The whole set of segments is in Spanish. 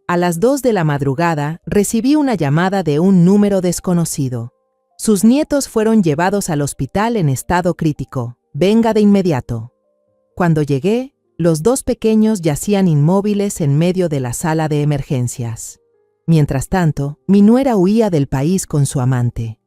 A las 2 de la madrugada recibí una llamada de un número desconocido. Sus nietos fueron llevados al hospital en estado crítico. Venga de inmediato. Cuando llegué, los 2 pequeños yacían inmóviles en medio de la sala de emergencias. Mientras tanto, mi nuera huía del país con su amante.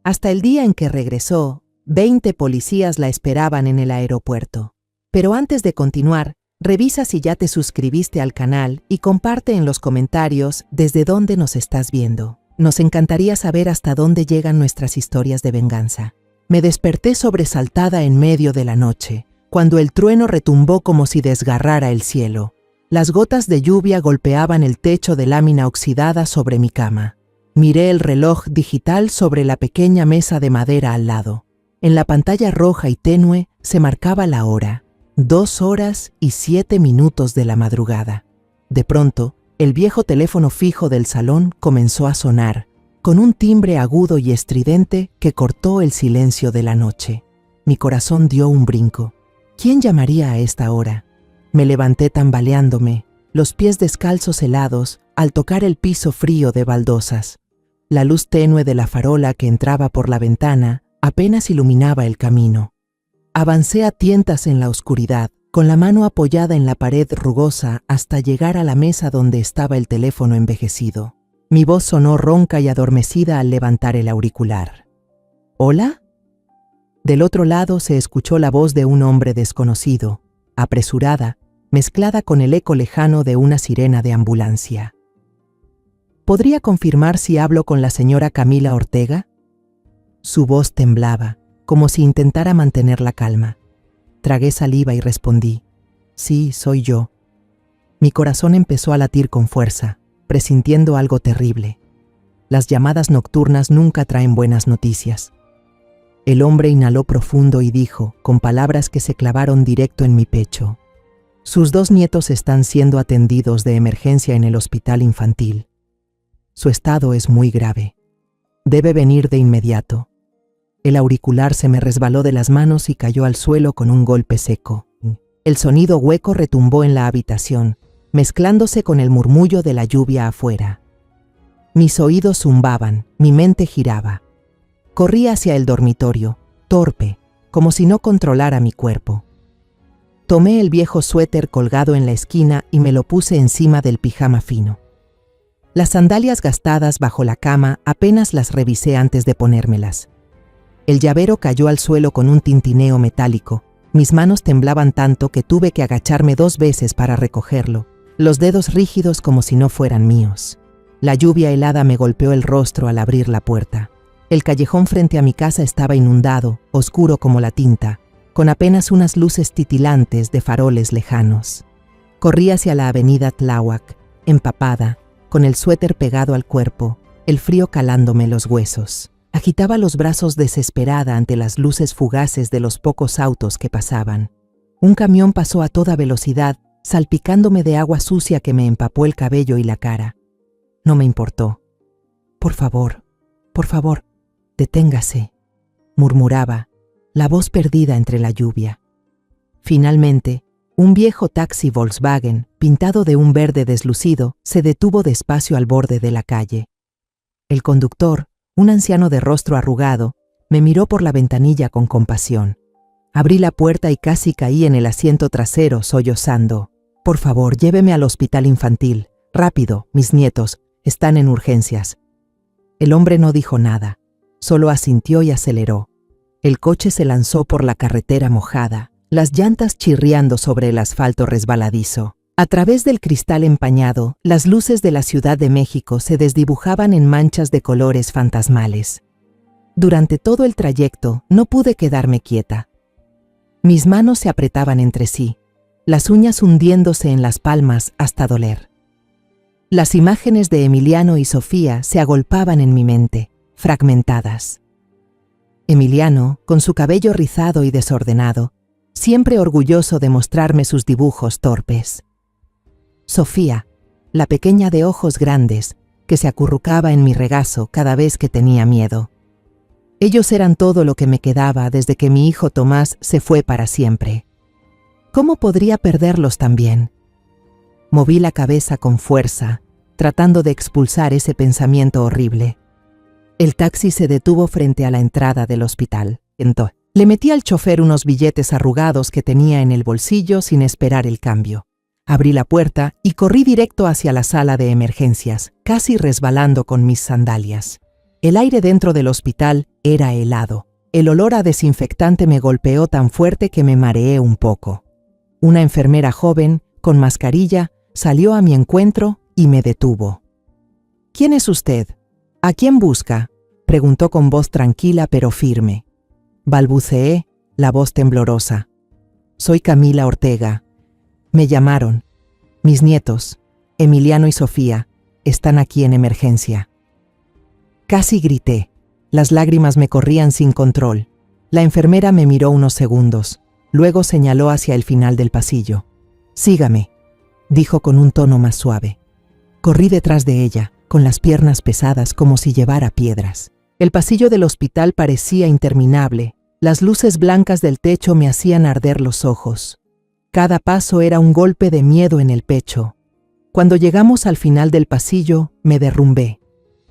Hasta el día en que regresó, 20 policías la esperaban en el aeropuerto. Pero antes de continuar, revisa si ya te suscribiste al canal y comparte en los comentarios desde dónde nos estás viendo. Nos encantaría saber hasta dónde llegan nuestras historias de venganza. Me desperté sobresaltada en medio de la noche, cuando el trueno retumbó como si desgarrara el cielo. Las gotas de lluvia golpeaban el techo de lámina oxidada sobre mi cama. Miré el reloj digital sobre la pequeña mesa de madera al lado. En la pantalla roja y tenue se marcaba la hora. 2 horas y 7 minutos de la madrugada. De pronto, el viejo teléfono fijo del salón comenzó a sonar, con un timbre agudo y estridente que cortó el silencio de la noche. Mi corazón dio un brinco. ¿Quién llamaría a esta hora? Me levanté tambaleándome, los pies descalzos helados al tocar el piso frío de baldosas. La luz tenue de la farola que entraba por la ventana apenas iluminaba el camino. Avancé a tientas en la oscuridad, con la mano apoyada en la pared rugosa hasta llegar a la mesa donde estaba el teléfono envejecido. Mi voz sonó ronca y adormecida al levantar el auricular. ¿Hola? Del otro lado se escuchó la voz de un hombre desconocido, apresurada, mezclada con el eco lejano de una sirena de ambulancia. ¿Podría confirmar si hablo con la señora Camila Ortega? Su voz temblaba, como si intentara mantener la calma. Tragué saliva y respondí, sí, soy yo. Mi corazón empezó a latir con fuerza, presintiendo algo terrible. Las llamadas nocturnas nunca traen buenas noticias. El hombre inhaló profundo y dijo, con palabras que se clavaron directo en mi pecho, sus 2 nietos están siendo atendidos de emergencia en el hospital infantil. Su estado es muy grave. Debe venir de inmediato. El auricular se me resbaló de las manos y cayó al suelo con un golpe seco. El sonido hueco retumbó en la habitación, mezclándose con el murmullo de la lluvia afuera. Mis oídos zumbaban, mi mente giraba. Corrí hacia el dormitorio, torpe, como si no controlara mi cuerpo. Tomé el viejo suéter colgado en la esquina y me lo puse encima del pijama fino. Las sandalias gastadas bajo la cama apenas las revisé antes de ponérmelas. El llavero cayó al suelo con un tintineo metálico. Mis manos temblaban tanto que tuve que agacharme 2 veces para recogerlo, los dedos rígidos como si no fueran míos. La lluvia helada me golpeó el rostro al abrir la puerta. El callejón frente a mi casa estaba inundado, oscuro como la tinta, con apenas unas luces titilantes de faroles lejanos. Corrí hacia la avenida Tláhuac, empapada, con el suéter pegado al cuerpo, el frío calándome los huesos. Agitaba los brazos desesperada ante las luces fugaces de los pocos autos que pasaban. Un camión pasó a toda velocidad, salpicándome de agua sucia que me empapó el cabello y la cara. No me importó. Por favor, deténgase, murmuraba, la voz perdida entre la lluvia. Finalmente, un viejo taxi Volkswagen, pintado de un verde deslucido, se detuvo despacio al borde de la calle. El conductor, un anciano de rostro arrugado, me miró por la ventanilla con compasión. Abrí la puerta y casi caí en el asiento trasero, sollozando. Por favor, lléveme al hospital infantil. Rápido, mis nietos, están en urgencias. El hombre no dijo nada, solo asintió y aceleró. El coche se lanzó por la carretera mojada, las llantas chirriando sobre el asfalto resbaladizo. A través del cristal empañado, las luces de la Ciudad de México se desdibujaban en manchas de colores fantasmales. Durante todo el trayecto no pude quedarme quieta. Mis manos se apretaban entre sí, las uñas hundiéndose en las palmas hasta doler. Las imágenes de Emiliano y Sofía se agolpaban en mi mente, fragmentadas. Emiliano, con su cabello rizado y desordenado, siempre orgulloso de mostrarme sus dibujos torpes. Sofía, la pequeña de ojos grandes, que se acurrucaba en mi regazo cada vez que tenía miedo. Ellos eran todo lo que me quedaba desde que mi hijo Tomás se fue para siempre. ¿Cómo podría perderlos también? Moví la cabeza con fuerza, tratando de expulsar ese pensamiento horrible. El taxi se detuvo frente a la entrada del hospital. Entonces, le metí al chofer unos billetes arrugados que tenía en el bolsillo sin esperar el cambio. Abrí la puerta y corrí directo hacia la sala de emergencias, casi resbalando con mis sandalias. El aire dentro del hospital era helado. El olor a desinfectante me golpeó tan fuerte que me mareé un poco. Una enfermera joven, con mascarilla, salió a mi encuentro y me detuvo. «¿Quién es usted? ¿A quién busca?», preguntó con voz tranquila pero firme. Balbuceé, la voz temblorosa. «Soy Camila Ortega. Me llamaron. Mis nietos, Emiliano y Sofía, están aquí en emergencia». Casi grité. Las lágrimas me corrían sin control. La enfermera me miró unos segundos. Luego señaló hacia el final del pasillo. «Sígame», dijo con un tono más suave. Corrí detrás de ella, con las piernas pesadas como si llevara piedras. El pasillo del hospital parecía interminable. Las luces blancas del techo me hacían arder los ojos. Cada paso era un golpe de miedo en el pecho. Cuando llegamos al final del pasillo, me derrumbé.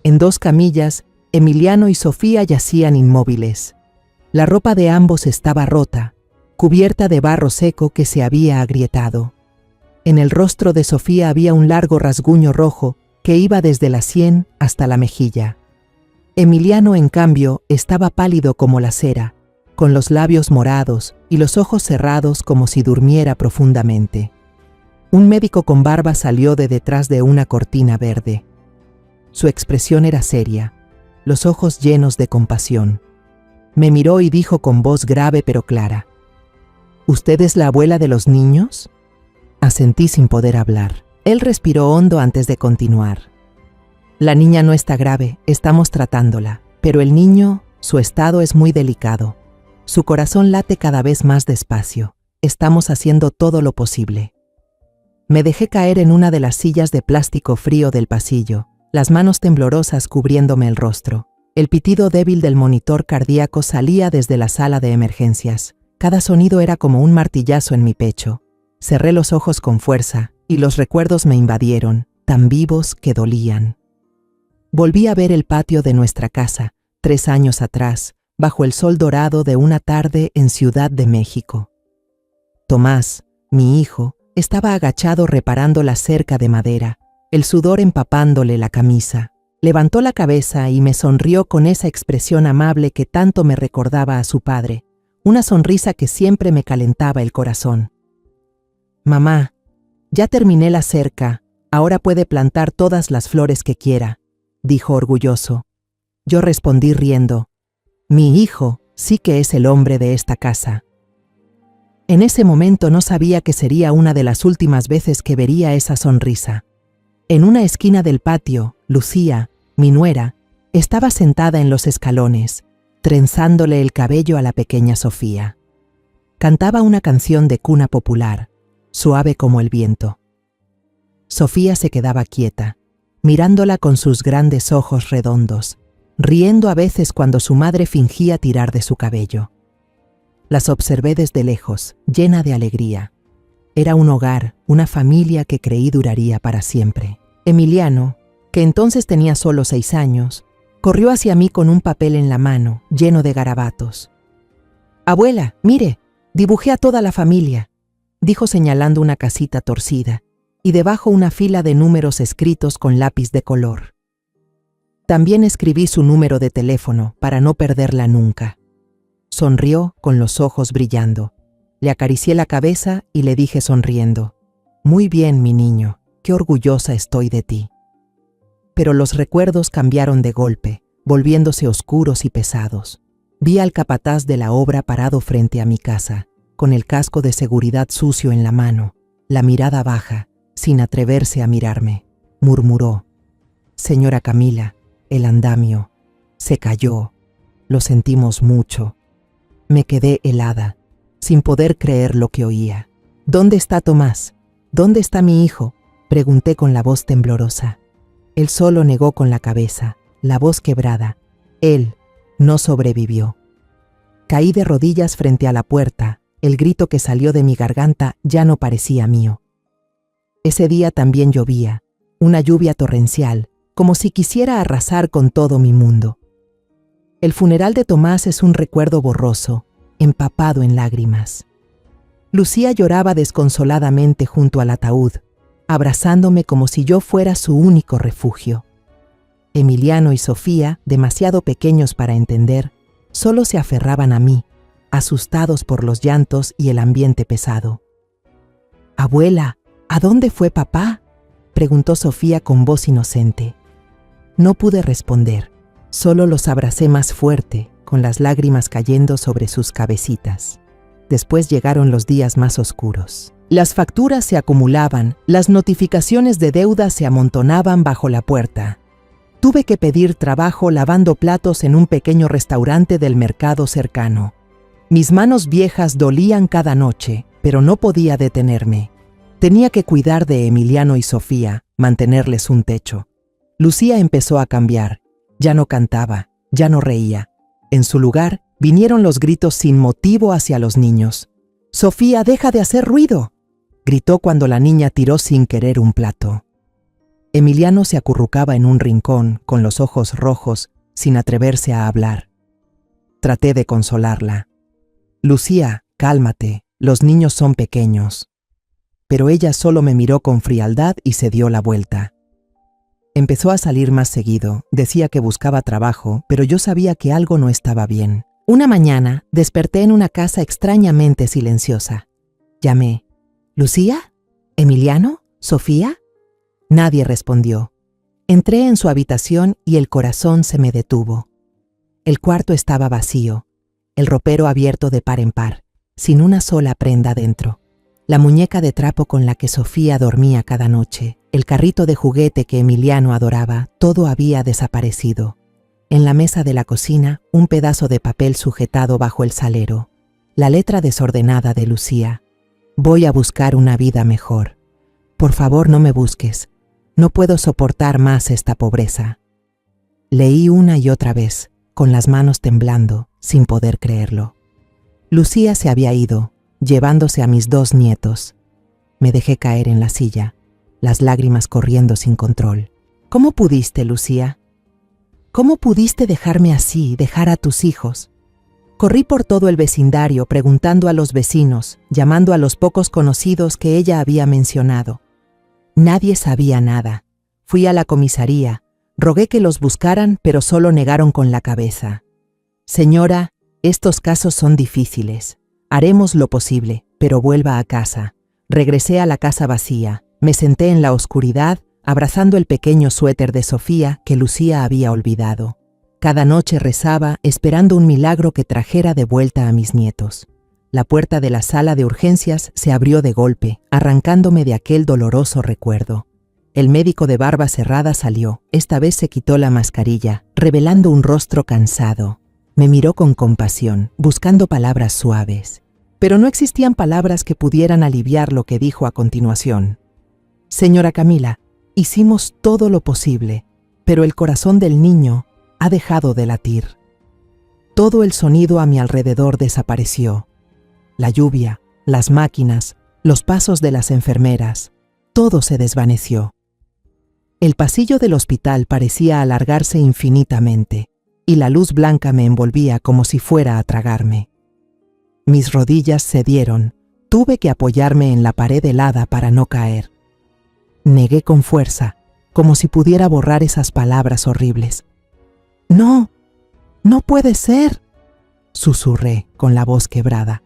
En 2 camillas, Emiliano y Sofía yacían inmóviles. La ropa de ambos estaba rota, cubierta de barro seco que se había agrietado. En el rostro de Sofía había un largo rasguño rojo que iba desde la sien hasta la mejilla. Emiliano, en cambio, estaba pálido como la cera, con los labios morados y los ojos cerrados como si durmiera profundamente. Un médico con barba salió de detrás de una cortina verde. Su expresión era seria, los ojos llenos de compasión. Me miró y dijo con voz grave pero clara: «¿Usted es la abuela de los niños?». Asentí sin poder hablar. Él respiró hondo antes de continuar. «La niña no está grave, estamos tratándola, pero el niño, su estado es muy delicado. Su corazón late cada vez más despacio. Estamos haciendo todo lo posible». Me dejé caer en una de las sillas de plástico frío del pasillo, las manos temblorosas cubriéndome el rostro. El pitido débil del monitor cardíaco salía desde la sala de emergencias. Cada sonido era como un martillazo en mi pecho. Cerré los ojos con fuerza y los recuerdos me invadieron, tan vivos que dolían. Volví a ver el patio de nuestra casa, 3 años atrás, bajo el sol dorado de una tarde en Ciudad de México. Tomás, mi hijo, estaba agachado reparando la cerca de madera, el sudor empapándole la camisa. Levantó la cabeza y me sonrió con esa expresión amable que tanto me recordaba a su padre, una sonrisa que siempre me calentaba el corazón. «Mamá, ya terminé la cerca, ahora puede plantar todas las flores que quiera», dijo orgulloso. Yo respondí riendo: «Mi hijo sí que es el hombre de esta casa». En ese momento no sabía que sería una de las últimas veces que vería esa sonrisa. En una esquina del patio, Lucía, mi nuera, estaba sentada en los escalones, trenzándole el cabello a la pequeña Sofía. Cantaba una canción de cuna popular, suave como el viento. Sofía se quedaba quieta, mirándola con sus grandes ojos redondos, riendo a veces cuando su madre fingía tirar de su cabello. Las observé desde lejos, llena de alegría. Era un hogar, una familia que creí duraría para siempre. Emiliano, que entonces tenía solo 6 años, corrió hacia mí con un papel en la mano, lleno de garabatos. «Abuela, mire, dibujé a toda la familia», dijo señalando una casita torcida, y debajo una fila de números escritos con lápiz de color. También escribí su número de teléfono para no perderla nunca. Sonrió con los ojos brillando. Le acaricié la cabeza y le dije sonriendo: «Muy bien, mi niño, qué orgullosa estoy de ti». Pero los recuerdos cambiaron de golpe, volviéndose oscuros y pesados. Vi al capataz de la obra parado frente a mi casa, con el casco de seguridad sucio en la mano, la mirada baja, sin atreverse a mirarme. Murmuró: «Señora Camila, el andamio se cayó. Lo sentimos mucho». Me quedé helada, sin poder creer lo que oía. «¿Dónde está Tomás? ¿Dónde está mi hijo?», pregunté con la voz temblorosa. Él solo negó con la cabeza, la voz quebrada. Él no sobrevivió. Caí de rodillas frente a la puerta. El grito que salió de mi garganta ya no parecía mío. Ese día también llovía, una lluvia torrencial, como si quisiera arrasar con todo mi mundo. El funeral de Tomás es un recuerdo borroso, empapado en lágrimas. Lucía lloraba desconsoladamente junto al ataúd, abrazándome como si yo fuera su único refugio. Emiliano y Sofía, demasiado pequeños para entender, solo se aferraban a mí, asustados por los llantos y el ambiente pesado. «Abuela, ¿a dónde fue papá?», preguntó Sofía con voz inocente. No pude responder, solo los abracé más fuerte, con las lágrimas cayendo sobre sus cabecitas. Después llegaron los días más oscuros. Las facturas se acumulaban, las notificaciones de deuda se amontonaban bajo la puerta. Tuve que pedir trabajo lavando platos en un pequeño restaurante del mercado cercano. Mis manos viejas dolían cada noche, pero no podía detenerme. Tenía que cuidar de Emiliano y Sofía, mantenerles un techo. Lucía empezó a cambiar. Ya no cantaba, ya no reía. En su lugar, vinieron los gritos sin motivo hacia los niños. «Sofía, deja de hacer ruido», gritó cuando la niña tiró sin querer un plato. Emiliano se acurrucaba en un rincón, con los ojos rojos, sin atreverse a hablar. Traté de consolarla. «Lucía, cálmate, los niños son pequeños». Pero ella solo me miró con frialdad y se dio la vuelta. Empezó a salir más seguido, decía que buscaba trabajo, pero yo sabía que algo no estaba bien. Una mañana desperté en una casa extrañamente silenciosa. Llamé. «¿Lucía? ¿Emiliano? ¿Sofía?» Nadie respondió. Entré en su habitación y el corazón se me detuvo. El cuarto estaba vacío, el ropero abierto de par en par, sin una sola prenda dentro. La muñeca de trapo con la que Sofía dormía cada noche, el carrito de juguete que Emiliano adoraba, todo había desaparecido. En la mesa de la cocina, un pedazo de papel sujetado bajo el salero. La letra desordenada de Lucía. «Voy a buscar una vida mejor. Por favor, no me busques. No puedo soportar más esta pobreza». Leí una y otra vez, con las manos temblando, sin poder creerlo. Lucía se había ido, llevándose a mis 2 nietos. Me dejé caer en la silla, las lágrimas corriendo sin control. «¿Cómo pudiste, Lucía? ¿Cómo pudiste dejarme así, dejar a tus hijos?» Corrí por todo el vecindario preguntando a los vecinos, llamando a los pocos conocidos que ella había mencionado. Nadie sabía nada. Fui a la comisaría, rogué que los buscaran, pero solo negaron con la cabeza. «Señora, estos casos son difíciles. Haremos lo posible, pero vuelva a casa». Regresé a la casa vacía, me senté en la oscuridad, abrazando el pequeño suéter de Sofía que Lucía había olvidado. Cada noche rezaba, esperando un milagro que trajera de vuelta a mis nietos. La puerta de la sala de urgencias se abrió de golpe, arrancándome de aquel doloroso recuerdo. El médico de barba cerrada salió, esta vez se quitó la mascarilla, revelando un rostro cansado. Me miró con compasión, buscando palabras suaves. Pero no existían palabras que pudieran aliviar lo que dijo a continuación. «Señora Camila, hicimos todo lo posible, pero el corazón del niño ha dejado de latir». Todo el sonido a mi alrededor desapareció. La lluvia, las máquinas, los pasos de las enfermeras, todo se desvaneció. El pasillo del hospital parecía alargarse infinitamente, y la luz blanca me envolvía como si fuera a tragarme. Mis rodillas cedieron, tuve que apoyarme en la pared helada para no caer. Negué con fuerza, como si pudiera borrar esas palabras horribles. «No, no puede ser», susurré con la voz quebrada.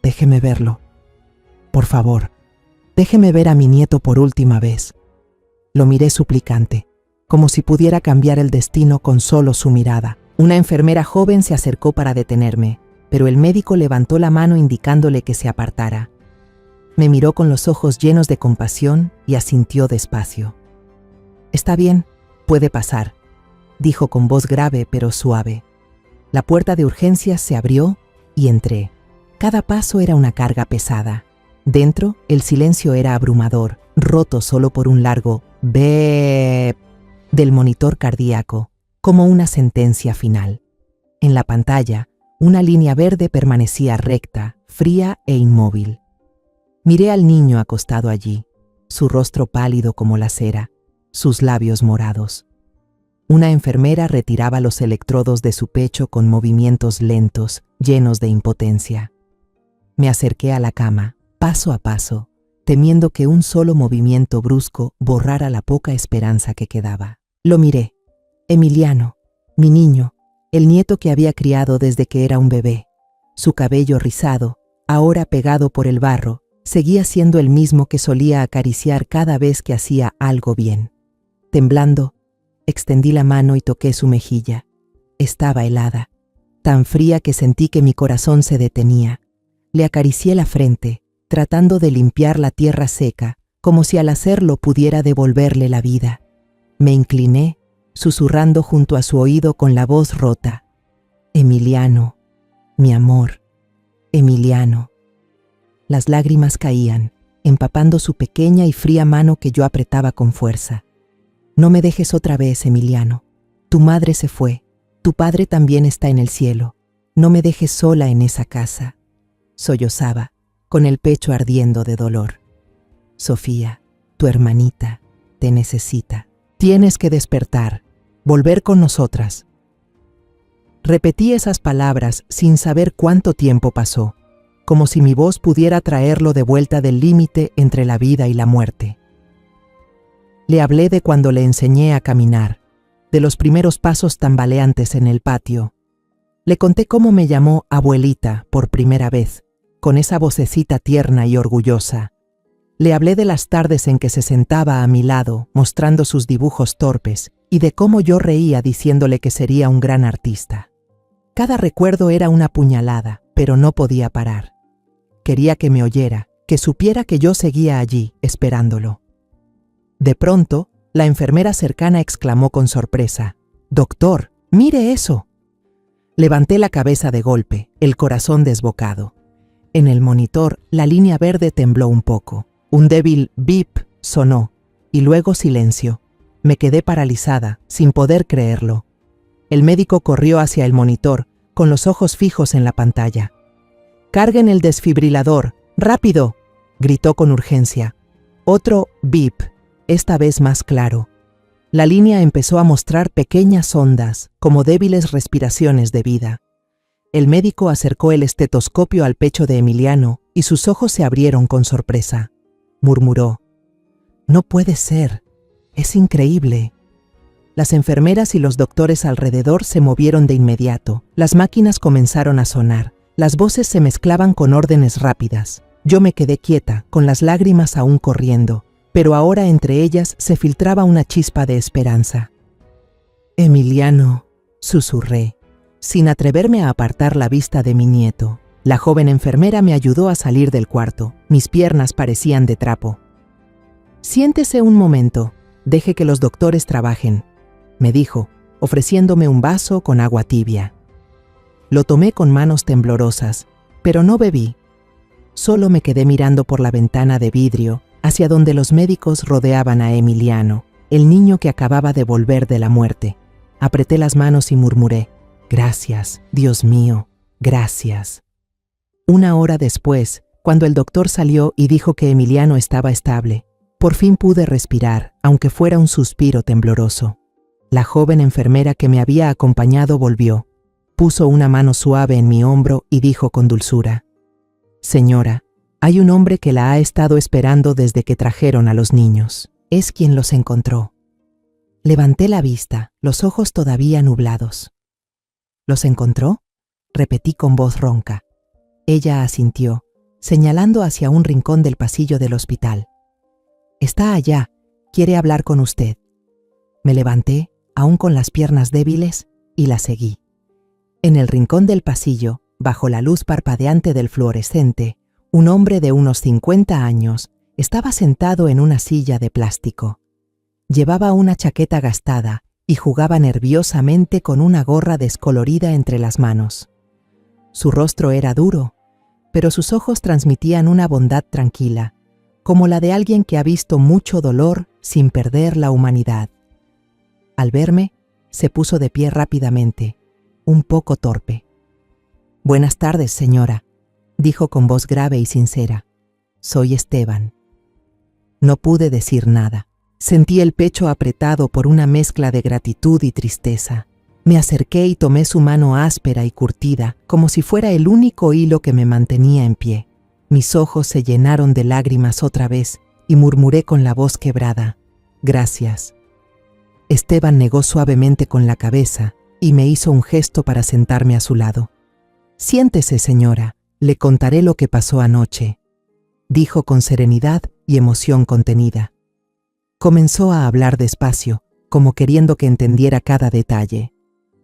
«Déjeme verlo. Por favor, déjeme ver a mi nieto por última vez». Lo miré suplicante, como si pudiera cambiar el destino con solo su mirada. Una enfermera joven se acercó para detenerme, pero el médico levantó la mano indicándole que se apartara. Me miró con los ojos llenos de compasión y asintió despacio. «Está bien, puede pasar», dijo con voz grave pero suave. La puerta de urgencias se abrió y entré. Cada paso era una carga pesada. Dentro, el silencio era abrumador, roto solo por un largo beep del monitor cardíaco, como una sentencia final. En la pantalla, una línea verde permanecía recta, fría e inmóvil. Miré al niño acostado allí. su rostro pálido como la cera, sus labios morados. Una enfermera retiraba los electrodos de su pecho con movimientos lentos, llenos de impotencia. Me acerqué a la cama, paso a paso, temiendo que un solo movimiento brusco borrara la poca esperanza que quedaba. Lo miré. Emiliano, mi niño, el nieto que había criado desde que era un bebé. Su cabello rizado, ahora pegado por el barro, seguía siendo el mismo que solía acariciar cada vez que hacía algo bien. Temblando, extendí la mano y toqué su mejilla. Estaba helada, tan fría que sentí que mi corazón se detenía. Le acaricié la frente, tratando de limpiar la tierra seca, como si al hacerlo pudiera devolverle la vida. Me incliné, susurrando junto a su oído con la voz rota: Emiliano, mi amor, Emiliano. Las lágrimas caían, empapando su pequeña y fría mano que yo apretaba con fuerza. No me dejes otra vez, Emiliano. Tu madre se fue, tu padre también está en el cielo. No me dejes sola en esa casa. Sollozaba, con el pecho ardiendo de dolor. Sofía, tu hermanita, te necesita. Tienes que despertar, volver con nosotras. Repetí esas palabras sin saber cuánto tiempo pasó, como si mi voz pudiera traerlo de vuelta del límite entre la vida y la muerte. Le hablé de cuando le enseñé a caminar, de los primeros pasos tambaleantes en el patio. Le conté cómo me llamó abuelita por primera vez, con esa vocecita tierna y orgullosa. Le hablé de las tardes en que se sentaba a mi lado, mostrando sus dibujos torpes, y de cómo yo reía diciéndole que sería un gran artista. Cada recuerdo era una puñalada, pero no podía parar. Quería que me oyera, que supiera que yo seguía allí, esperándolo. De pronto, la enfermera cercana exclamó con sorpresa: «Doctor, mire eso». Levanté la cabeza de golpe, el corazón desbocado. En el monitor, la línea verde tembló un poco. Un débil bip sonó, y luego silencio. Me quedé paralizada, sin poder creerlo. El médico corrió hacia el monitor, con los ojos fijos en la pantalla. «Carguen el desfibrilador, rápido», gritó con urgencia. Otro bip, esta vez más claro. La línea empezó a mostrar pequeñas ondas, como débiles respiraciones de vida. El médico acercó el estetoscopio al pecho de Emiliano y sus ojos se abrieron con sorpresa. Murmuró: «No puede ser, es increíble». Las enfermeras y los doctores alrededor se movieron de inmediato. Las máquinas comenzaron a sonar. Las voces se mezclaban con órdenes rápidas. Yo me quedé quieta, con las lágrimas aún corriendo, pero ahora entre ellas se filtraba una chispa de esperanza. «Emiliano», susurré, sin atreverme a apartar la vista de mi nieto. La joven enfermera me ayudó a salir del cuarto. Mis piernas parecían de trapo. «Siéntese un momento, deje que los doctores trabajen», me dijo, ofreciéndome un vaso con agua tibia. Lo tomé con manos temblorosas, pero no bebí. Solo me quedé mirando por la ventana de vidrio, hacia donde los médicos rodeaban a Emiliano, el niño que acababa de volver de la muerte. Apreté las manos y murmuré: «Gracias, Dios mío, gracias». Una hora después, cuando el doctor salió y dijo que Emiliano estaba estable, por fin pude respirar, aunque fuera un suspiro tembloroso. La joven enfermera que me había acompañado volvió, puso una mano suave en mi hombro y dijo con dulzura: «Señora, hay un hombre que la ha estado esperando desde que trajeron a los niños. Es quien los encontró». Levanté la vista, los ojos todavía nublados. «¿Los encontró?», repetí con voz ronca. Ella asintió, señalando hacia un rincón del pasillo del hospital. «Está allá, quiere hablar con usted». Me levanté, aún con las piernas débiles, y la seguí. En el rincón del pasillo, bajo la luz parpadeante del fluorescente, un hombre de unos 50 años estaba sentado en una silla de plástico. Llevaba una chaqueta gastada y jugaba nerviosamente con una gorra descolorida entre las manos. Su rostro era duro, pero sus ojos transmitían una bondad tranquila, como la de alguien que ha visto mucho dolor sin perder la humanidad. Al verme, se puso de pie rápidamente, un poco torpe. «Buenas tardes, señora», dijo con voz grave y sincera. «Soy Esteban». No pude decir nada. Sentí el pecho apretado por una mezcla de gratitud y tristeza. Me acerqué y tomé su mano áspera y curtida, como si fuera el único hilo que me mantenía en pie. Mis ojos se llenaron de lágrimas otra vez y murmuré con la voz quebrada: «Gracias». Esteban negó suavemente con la cabeza y me hizo un gesto para sentarme a su lado. «Siéntese, señora, le contaré lo que pasó anoche», dijo con serenidad y emoción contenida. Comenzó a hablar despacio, como queriendo que entendiera cada detalle.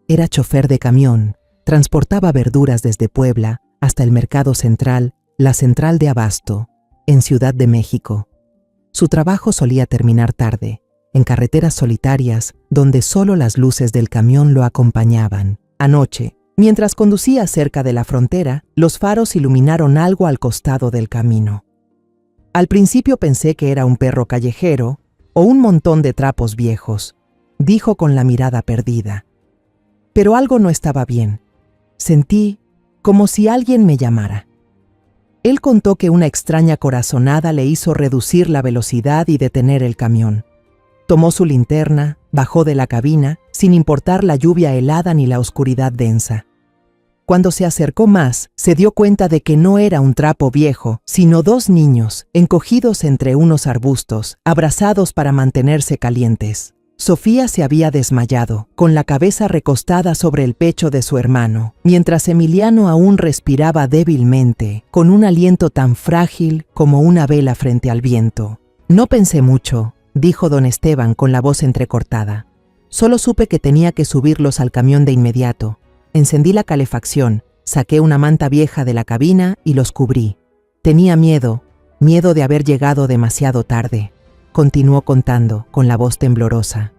Era chofer de camión, transportaba verduras desde Puebla hasta el Mercado Central, la Central de Abasto, en Ciudad de México. Su trabajo solía terminar tarde, en carreteras solitarias donde solo las luces del camión lo acompañaban. Anoche, mientras conducía cerca de la frontera, los faros iluminaron algo al costado del camino. Al principio pensé que era un perro callejero o un montón de trapos viejos, dijo con la mirada perdida. Pero algo no estaba bien. Sentí como si alguien me llamara. Él contó que una extraña corazonada le hizo reducir la velocidad y detener el camión. Tomó su linterna, bajó de la cabina, sin importar la lluvia helada ni la oscuridad densa. Cuando se acercó más, se dio cuenta de que no era un trapo viejo, sino dos niños, encogidos entre unos arbustos, abrazados para mantenerse calientes. Sofía se había desmayado, con la cabeza recostada sobre el pecho de su hermano, mientras Emiliano aún respiraba débilmente, con un aliento tan frágil como una vela frente al viento. «No pensé mucho», dijo don Esteban con la voz entrecortada. «Solo supe que tenía que subirlos al camión de inmediato. Encendí la calefacción, saqué una manta vieja de la cabina y los cubrí. Tenía miedo de haber llegado demasiado tarde», continuó contando con la voz temblorosa.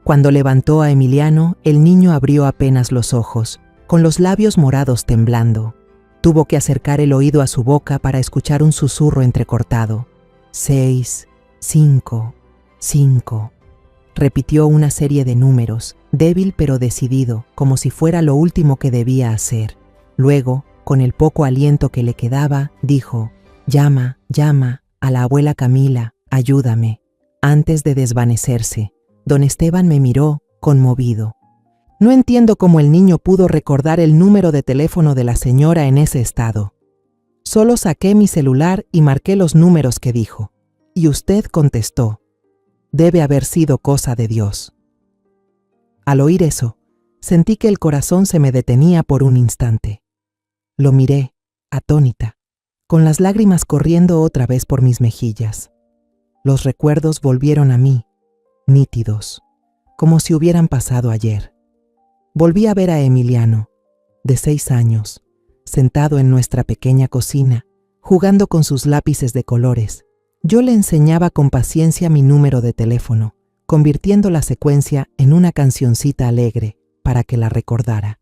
Cuando levantó a Emiliano, el niño abrió apenas los ojos, con los labios morados temblando. Tuvo que acercar el oído a su boca para escuchar un susurro entrecortado. 6, 5, 5. Repitió una serie de números, débil pero decidido, como si fuera lo último que debía hacer. Luego, con el poco aliento que le quedaba, dijo: «Llama, llama a la abuela Camila, ayúdame». Antes de desvanecerse, don Esteban me miró, conmovido. No entiendo cómo el niño pudo recordar el número de teléfono de la señora en ese estado. Solo saqué mi celular y marqué los números que dijo. Y usted contestó. Debe haber sido cosa de Dios. Al oír eso, sentí que el corazón se me detenía por un instante. Lo miré, atónita, con las lágrimas corriendo otra vez por mis mejillas. Los recuerdos volvieron a mí, nítidos, como si hubieran pasado ayer. Volví a ver a Emiliano, de 6 años, sentado en nuestra pequeña cocina, jugando con sus lápices de colores. Yo le enseñaba con paciencia mi número de teléfono, convirtiendo la secuencia en una cancioncita alegre para que la recordara.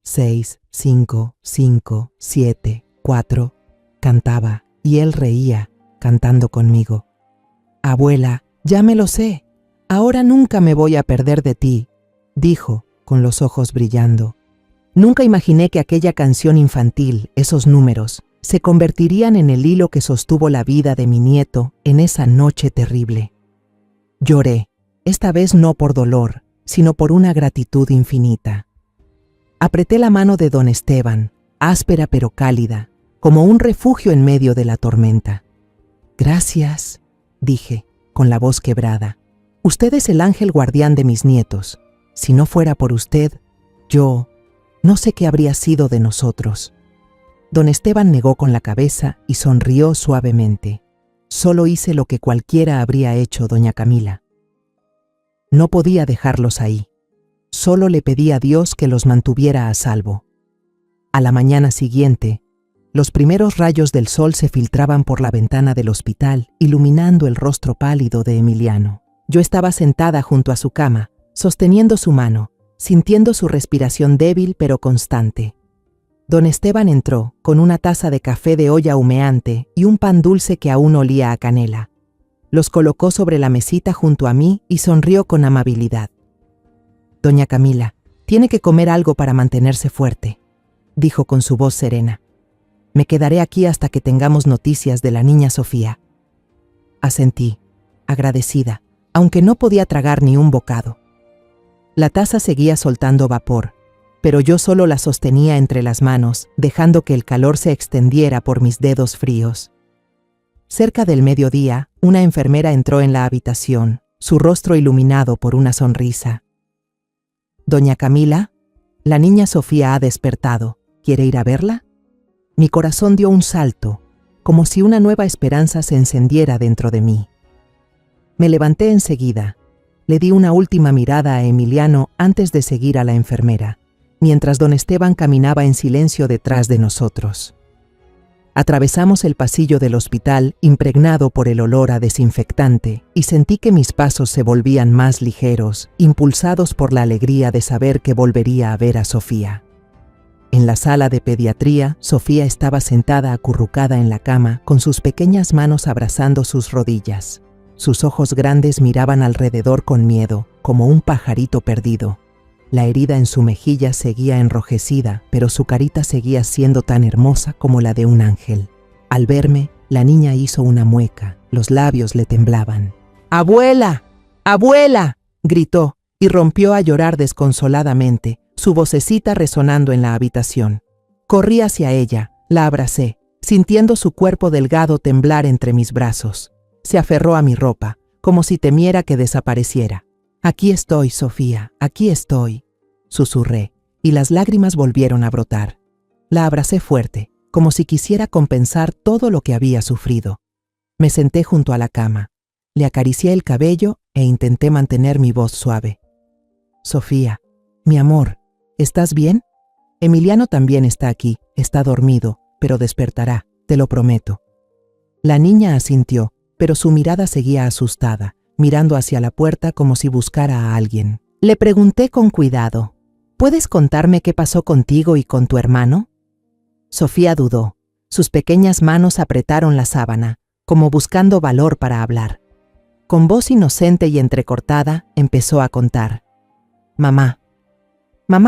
6, 5, 5, 7, 4, cantaba, y él reía, cantando conmigo. «Abuela, ya me lo sé. Ahora nunca me voy a perder de ti», dijo, con los ojos brillando. Nunca imaginé que aquella canción infantil, esos números, se convertirían en el hilo que sostuvo la vida de mi nieto en esa noche terrible. Lloré, esta vez no por dolor, sino por una gratitud infinita. Apreté la mano de don Esteban, áspera pero cálida, como un refugio en medio de la tormenta. «Gracias», dije, con la voz quebrada. «Usted es el ángel guardián de mis nietos. Si no fuera por usted, yo no sé qué habría sido de nosotros». Don Esteban negó con la cabeza y sonrió suavemente. «Solo hice lo que cualquiera habría hecho, doña Camila. No podía dejarlos ahí. Solo le pedí a Dios que los mantuviera a salvo». A la mañana siguiente, los primeros rayos del sol se filtraban por la ventana del hospital, iluminando el rostro pálido de Emiliano. Yo estaba sentada junto a su cama, sosteniendo su mano, sintiendo su respiración débil pero constante. Don Esteban entró con una taza de café de olla humeante y un pan dulce que aún olía a canela. Los colocó sobre la mesita junto a mí y sonrió con amabilidad. «Doña Camila, tiene que comer algo para mantenerse fuerte», dijo con su voz serena. «Me quedaré aquí hasta que tengamos noticias de la niña Sofía». Asentí, agradecida, aunque no podía tragar ni un bocado. La taza seguía soltando vapor, pero yo solo la sostenía entre las manos, dejando que el calor se extendiera por mis dedos fríos. Cerca del mediodía, una enfermera entró en la habitación, su rostro iluminado por una sonrisa. «Doña Camila, la niña Sofía ha despertado. ¿Quiere ir a verla?» Mi corazón dio un salto, como si una nueva esperanza se encendiera dentro de mí. Me levanté enseguida. Le di una última mirada a Emiliano antes de seguir a la enfermera, mientras don Esteban caminaba en silencio detrás de nosotros. Atravesamos el pasillo del hospital impregnado por el olor a desinfectante y sentí que mis pasos se volvían más ligeros, impulsados por la alegría de saber que volvería a ver a Sofía. En la sala de pediatría, Sofía estaba sentada acurrucada en la cama con sus pequeñas manos abrazando sus rodillas. Sus ojos grandes miraban alrededor con miedo, como un pajarito perdido. La herida en su mejilla seguía enrojecida, pero su carita seguía siendo tan hermosa como la de un ángel. Al verme, la niña hizo una mueca, los labios le temblaban. «¡Abuela! ¡Abuela!», gritó, y rompió a llorar desconsoladamente, su vocecita resonando en la habitación. Corrí hacia ella, la abracé, sintiendo su cuerpo delgado temblar entre mis brazos. Se aferró a mi ropa, como si temiera que desapareciera. «Aquí estoy, Sofía, aquí estoy», susurré, y las lágrimas volvieron a brotar. La abracé fuerte, como si quisiera compensar todo lo que había sufrido. Me senté junto a la cama, le acaricié el cabello e intenté mantener mi voz suave. «Sofía, mi amor, ¿estás bien? Emiliano también está aquí, está dormido, pero despertará, te lo prometo». La niña asintió, pero su mirada seguía asustada, mirando hacia la puerta como si buscara a alguien. Le pregunté con cuidado, «¿Puedes contarme qué pasó contigo y con tu hermano?» Sofía dudó. Sus pequeñas manos apretaron la sábana, como buscando valor para hablar. Con voz inocente y entrecortada, empezó a contar. «Mamá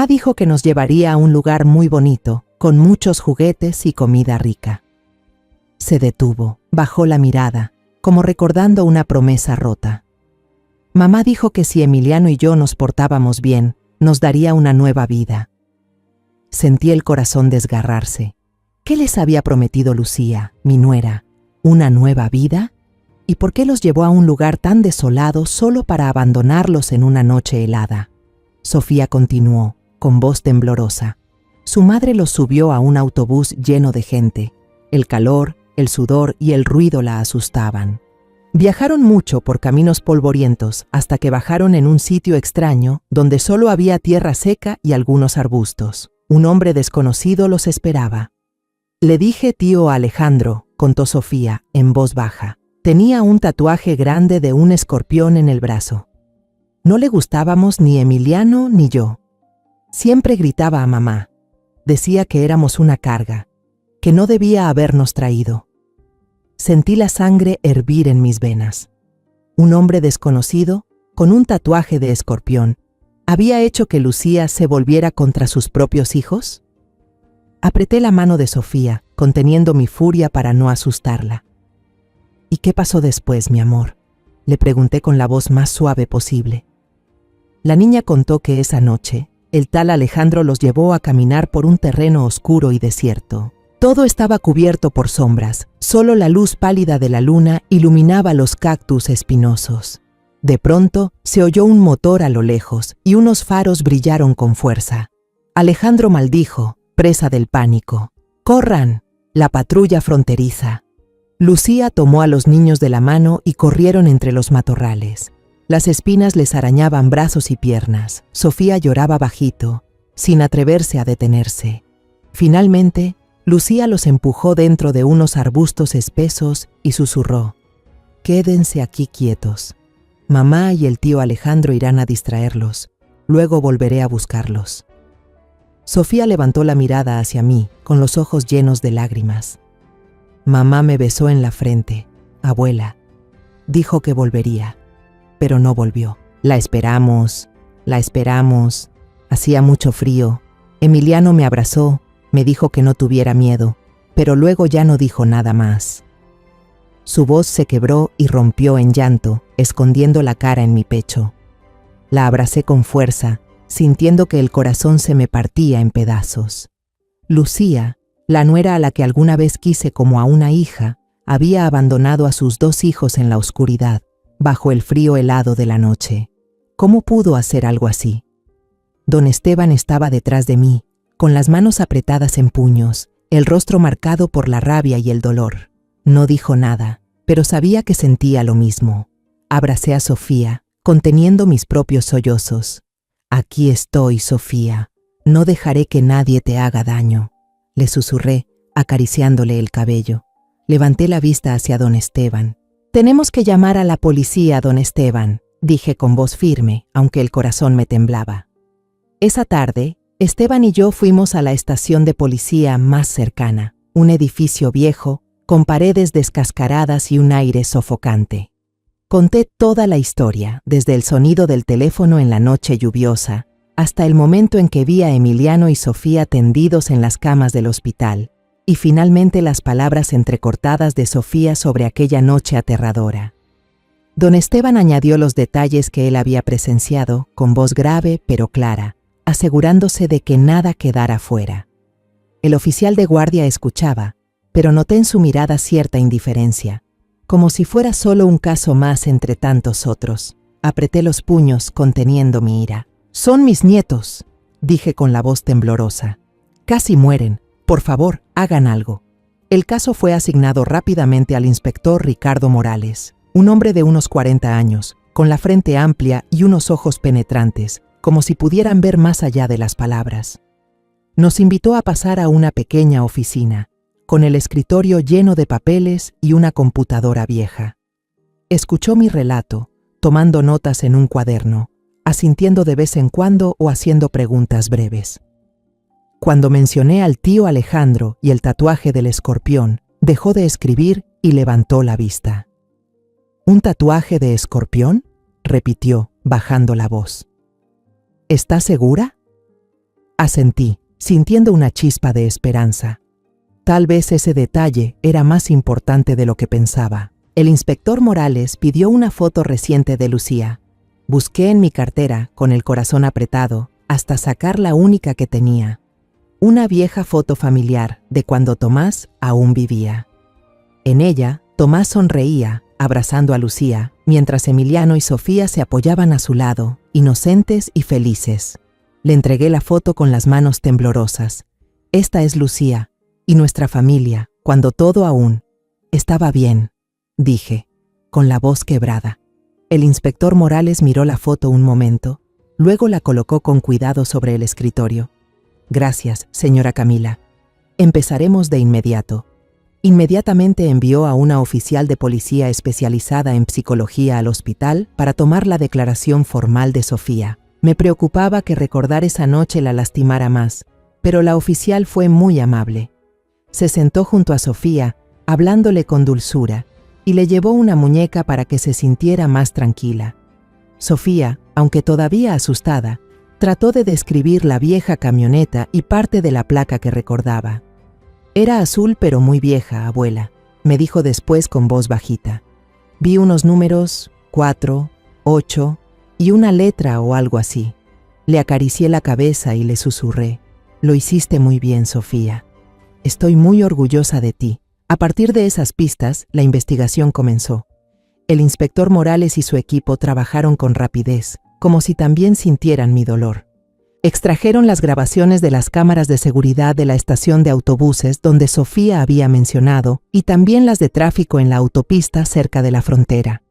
dijo que nos llevaría a un lugar muy bonito, con muchos juguetes y comida rica». Se detuvo, bajó la mirada, como recordando una promesa rota. «Mamá dijo que si Emiliano y yo nos portábamos bien, nos daría una nueva vida». Sentí el corazón desgarrarse. ¿Qué les había prometido Lucía, mi nuera? ¿Una nueva vida? ¿Y por qué los llevó a un lugar tan desolado solo para abandonarlos en una noche helada? Sofía continuó, con voz temblorosa. Su madre los subió a un autobús lleno de gente. El calor, el sudor y el ruido la asustaban. Viajaron mucho por caminos polvorientos hasta que bajaron en un sitio extraño donde solo había tierra seca y algunos arbustos. Un hombre desconocido los esperaba. «Le dije tío Alejandro», contó Sofía, en voz baja. Tenía un tatuaje grande de un escorpión en el brazo. No le gustábamos ni Emiliano ni yo. Siempre gritaba a mamá. Decía que éramos una carga, que no debía habernos traído. Sentí la sangre hervir en mis venas. Un hombre desconocido, con un tatuaje de escorpión, ¿había hecho que Lucía se volviera contra sus propios hijos? Apreté la mano de Sofía, conteniendo mi furia para no asustarla. «¿Y qué pasó después, mi amor?», le pregunté con la voz más suave posible. La niña contó que esa noche, el tal Alejandro los llevó a caminar por un terreno oscuro y desierto. Todo estaba cubierto por sombras, solo la luz pálida de la luna iluminaba los cactus espinosos. De pronto, se oyó un motor a lo lejos y unos faros brillaron con fuerza. Alejandro maldijo, presa del pánico. «¡Corran! La patrulla fronteriza». Lucía tomó a los niños de la mano y corrieron entre los matorrales. Las espinas les arañaban brazos y piernas. Sofía lloraba bajito, sin atreverse a detenerse. Finalmente, Lucía los empujó dentro de unos arbustos espesos y susurró: «Quédense aquí quietos. Mamá y el tío Alejandro irán a distraerlos. Luego volveré a buscarlos». Sofía levantó la mirada hacia mí, con los ojos llenos de lágrimas. Mamá me besó en la frente. «Abuela», dijo que volvería, pero no volvió. La esperamos. Hacía mucho frío. Emiliano me abrazó. Me dijo que no tuviera miedo, pero luego ya no dijo nada más. Su voz se quebró y rompió en llanto, escondiendo la cara en mi pecho. La abracé con fuerza, sintiendo que el corazón se me partía en pedazos. Lucía, la nuera a la que alguna vez quise como a una hija, había abandonado a sus 2 hijos en la oscuridad, bajo el frío helado de la noche. ¿Cómo pudo hacer algo así? Don Esteban estaba detrás de mí, con las manos apretadas en puños, el rostro marcado por la rabia y el dolor. No dijo nada, pero sabía que sentía lo mismo. Abracé a Sofía, conteniendo mis propios sollozos. «Aquí estoy, Sofía. No dejaré que nadie te haga daño», le susurré, acariciándole el cabello. Levanté la vista hacia don Esteban. «Tenemos que llamar a la policía, don Esteban», dije con voz firme, aunque el corazón me temblaba. Esa tarde, Esteban y yo fuimos a la estación de policía más cercana, un edificio viejo, con paredes descascaradas y un aire sofocante. Conté toda la historia, desde el sonido del teléfono en la noche lluviosa, hasta el momento en que vi a Emiliano y Sofía tendidos en las camas del hospital, y finalmente las palabras entrecortadas de Sofía sobre aquella noche aterradora. Don Esteban añadió los detalles que él había presenciado, con voz grave pero clara, asegurándose de que nada quedara fuera. El oficial de guardia escuchaba, pero noté en su mirada cierta indiferencia, como si fuera solo un caso más entre tantos otros. Apreté los puños, conteniendo mi ira. «Son mis nietos», dije con la voz temblorosa. «Casi mueren. Por favor, hagan algo». El caso fue asignado rápidamente al inspector Ricardo Morales, un hombre de unos 40 años, con la frente amplia y unos ojos penetrantes, como si pudieran ver más allá de las palabras. Nos invitó a pasar a una pequeña oficina, con el escritorio lleno de papeles y una computadora vieja. Escuchó mi relato, tomando notas en un cuaderno, asintiendo de vez en cuando o haciendo preguntas breves. Cuando mencioné al tío Alejandro y el tatuaje del escorpión, dejó de escribir y levantó la vista. «¿Un tatuaje de escorpión?», repitió, bajando la voz. «¿Estás segura?». Asentí, sintiendo una chispa de esperanza. Tal vez ese detalle era más importante de lo que pensaba. El inspector Morales pidió una foto reciente de Lucía. Busqué en mi cartera, con el corazón apretado, hasta sacar la única que tenía. Una vieja foto familiar de cuando Tomás aún vivía. En ella, Tomás sonreía, abrazando a Lucía, mientras Emiliano y Sofía se apoyaban a su lado, inocentes y felices. Le entregué la foto con las manos temblorosas. «Esta es Lucía y nuestra familia, cuando todo aún estaba bien», dije, con la voz quebrada. El inspector Morales miró la foto un momento, luego la colocó con cuidado sobre el escritorio. «Gracias, señora Camila. Empezaremos de inmediato». Inmediatamente envió a una oficial de policía especializada en psicología al hospital para tomar la declaración formal de Sofía. Me preocupaba que recordar esa noche la lastimara más, pero la oficial fue muy amable. Se sentó junto a Sofía, hablándole con dulzura, y le llevó una muñeca para que se sintiera más tranquila. Sofía, aunque todavía asustada, trató de describir la vieja camioneta y parte de la placa que recordaba. «Era azul pero muy vieja, abuela», me dijo después con voz bajita. «Vi unos números, 4, 8 y una letra o algo así». Le acaricié la cabeza y le susurré: «Lo hiciste muy bien, Sofía. Estoy muy orgullosa de ti». A partir de esas pistas, la investigación comenzó. El inspector Morales y su equipo trabajaron con rapidez, como si también sintieran mi dolor. Extrajeron las grabaciones de las cámaras de seguridad de la estación de autobuses donde Sofía había mencionado y también las de tráfico en la autopista cerca de la frontera.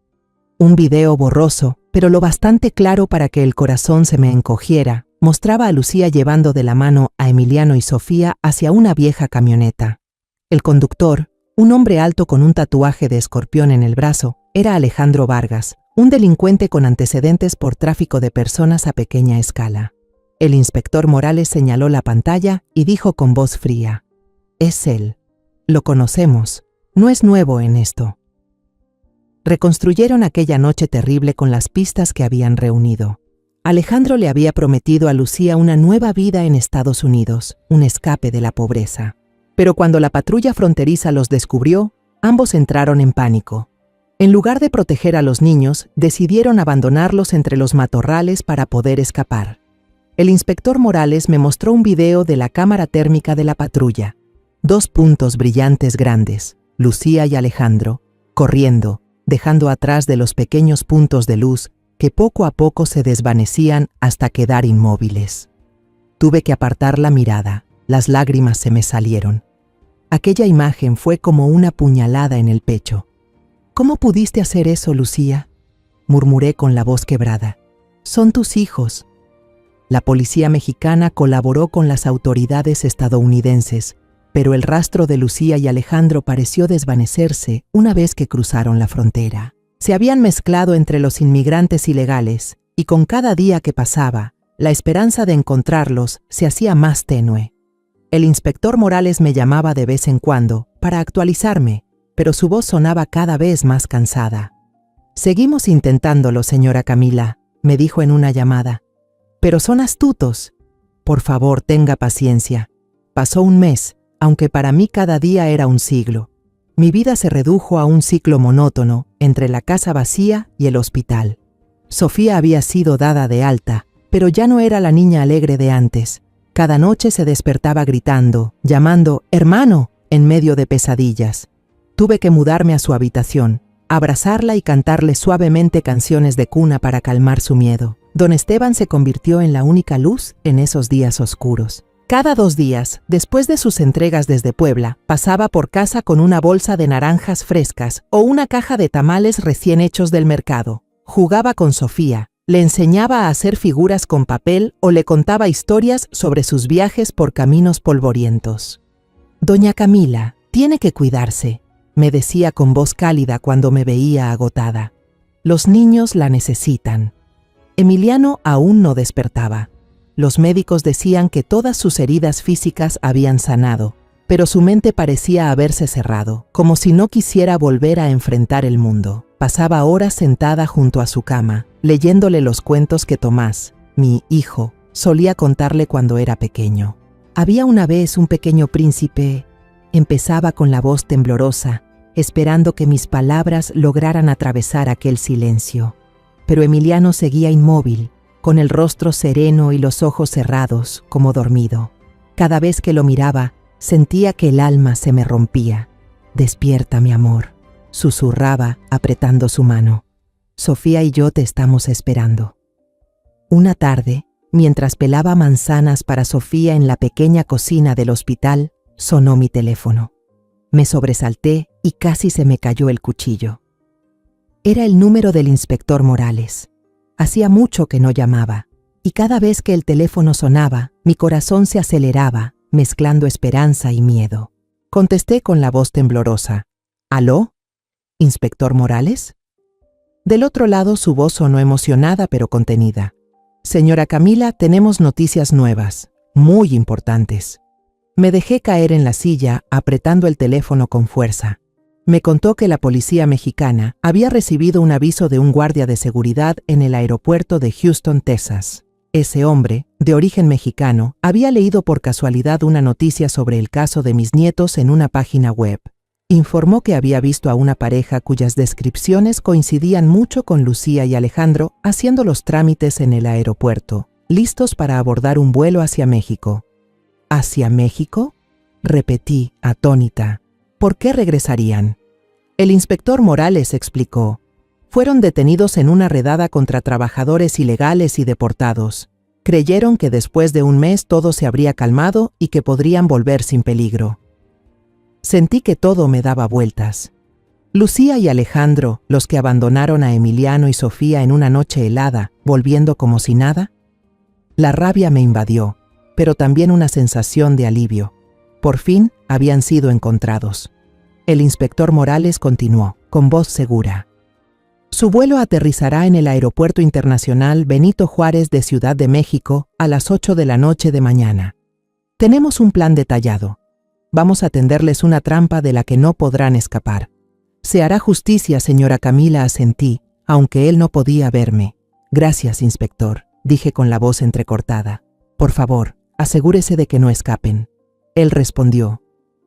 Un video borroso, pero lo bastante claro para que el corazón se me encogiera, mostraba a Lucía llevando de la mano a Emiliano y Sofía hacia una vieja camioneta. El conductor, un hombre alto con un tatuaje de escorpión en el brazo, era Alejandro Vargas, un delincuente con antecedentes por tráfico de personas a pequeña escala. El inspector Morales señaló la pantalla y dijo con voz fría: «Es él. Lo conocemos. No es nuevo en esto». Reconstruyeron aquella noche terrible con las pistas que habían reunido. Alejandro le había prometido a Lucía una nueva vida en Estados Unidos, un escape de la pobreza. Pero cuando la patrulla fronteriza los descubrió, Ambos entraron en pánico. En lugar de proteger a los niños, decidieron abandonarlos entre los matorrales para poder escapar. El inspector Morales me mostró un video de la cámara térmica de la patrulla. 2 puntos brillantes grandes, Lucía y Alejandro, corriendo, dejando atrás de los pequeños puntos de luz que poco a poco se desvanecían hasta quedar inmóviles. Tuve que apartar la mirada, las lágrimas se me salieron. Aquella imagen fue como una puñalada en el pecho. «¿Cómo pudiste hacer eso, Lucía?», murmuré con la voz quebrada. «Son tus hijos». La policía mexicana colaboró con las autoridades estadounidenses, pero el rastro de Lucía y Alejandro pareció desvanecerse una vez que cruzaron la frontera. Se habían mezclado entre los inmigrantes ilegales, y con cada día que pasaba, la esperanza de encontrarlos se hacía más tenue. El inspector Morales me llamaba de vez en cuando para actualizarme, pero su voz sonaba cada vez más cansada. «Seguimos intentándolo, señora Camila», me dijo en una llamada. «Pero son astutos. Por favor, tenga paciencia». Pasó un mes, aunque para mí cada día era un siglo. Mi vida se redujo a un ciclo monótono entre la casa vacía y el hospital. Sofía había sido dada de alta, pero ya no era la niña alegre de antes. Cada noche se despertaba gritando, llamando «hermano» en medio de pesadillas. Tuve que mudarme a su habitación, abrazarla y cantarle suavemente canciones de cuna para calmar su miedo. Don Esteban se convirtió en la única luz en esos días oscuros. Cada 2 días, después de sus entregas desde Puebla, pasaba por casa con una bolsa de naranjas frescas o una caja de tamales recién hechos del mercado. Jugaba con Sofía, le enseñaba a hacer figuras con papel o le contaba historias sobre sus viajes por caminos polvorientos. «Doña Camila, tiene que cuidarse», me decía con voz cálida cuando me veía agotada. «Los niños la necesitan». Emiliano aún no despertaba. Los médicos decían que todas sus heridas físicas habían sanado, pero su mente parecía haberse cerrado, como si no quisiera volver a enfrentar el mundo. Pasaba horas sentada junto a su cama, leyéndole los cuentos que Tomás, mi hijo, solía contarle cuando era pequeño. «Había una vez un pequeño príncipe», empezaba con la voz temblorosa, esperando que mis palabras lograran atravesar aquel silencio. Pero Emiliano seguía inmóvil, con el rostro sereno y los ojos cerrados, como dormido. Cada vez que lo miraba, sentía que el alma se me rompía. «Despierta, mi amor», susurraba, apretando su mano. «Sofía y yo te estamos esperando». Una tarde, mientras pelaba manzanas para Sofía en la pequeña cocina del hospital, sonó mi teléfono. Me sobresalté y casi se me cayó el cuchillo. Era el número del inspector Morales. Hacía mucho que no llamaba, y cada vez que el teléfono sonaba, mi corazón se aceleraba, mezclando esperanza y miedo. Contesté con la voz temblorosa. «¿Aló? ¿Inspector Morales?» Del otro lado su voz sonó emocionada pero contenida. «Señora Camila, tenemos noticias nuevas, muy importantes». Me dejé caer en la silla, apretando el teléfono con fuerza. Me contó que la policía mexicana había recibido un aviso de un guardia de seguridad en el aeropuerto de Houston, Texas. Ese hombre, de origen mexicano, había leído por casualidad una noticia sobre el caso de mis nietos en una página web. Informó que había visto a una pareja cuyas descripciones coincidían mucho con Lucía y Alejandro haciendo los trámites en el aeropuerto, listos para abordar un vuelo hacia México. ¿Hacia México?, repetí, atónita. ¿Por qué regresarían? El inspector Morales explicó. Fueron detenidos en una redada contra trabajadores ilegales y deportados. Creyeron que después de un mes todo se habría calmado y que podrían volver sin peligro. Sentí que todo me daba vueltas. Lucía y Alejandro, los que abandonaron a Emiliano y Sofía en una noche helada, volviendo como si nada. La rabia me invadió, pero también una sensación de alivio. Por fin habían sido encontrados. El inspector Morales continuó, con voz segura. Su vuelo aterrizará en el Aeropuerto Internacional Benito Juárez de Ciudad de México a las 8 de la noche de mañana. Tenemos un plan detallado. Vamos a tenderles una trampa de la que no podrán escapar. Se hará justicia, señora Camila, asentí, aunque él no podía verme. Gracias, inspector, dije con la voz entrecortada. Por favor, asegúrese de que no escapen. Él respondió,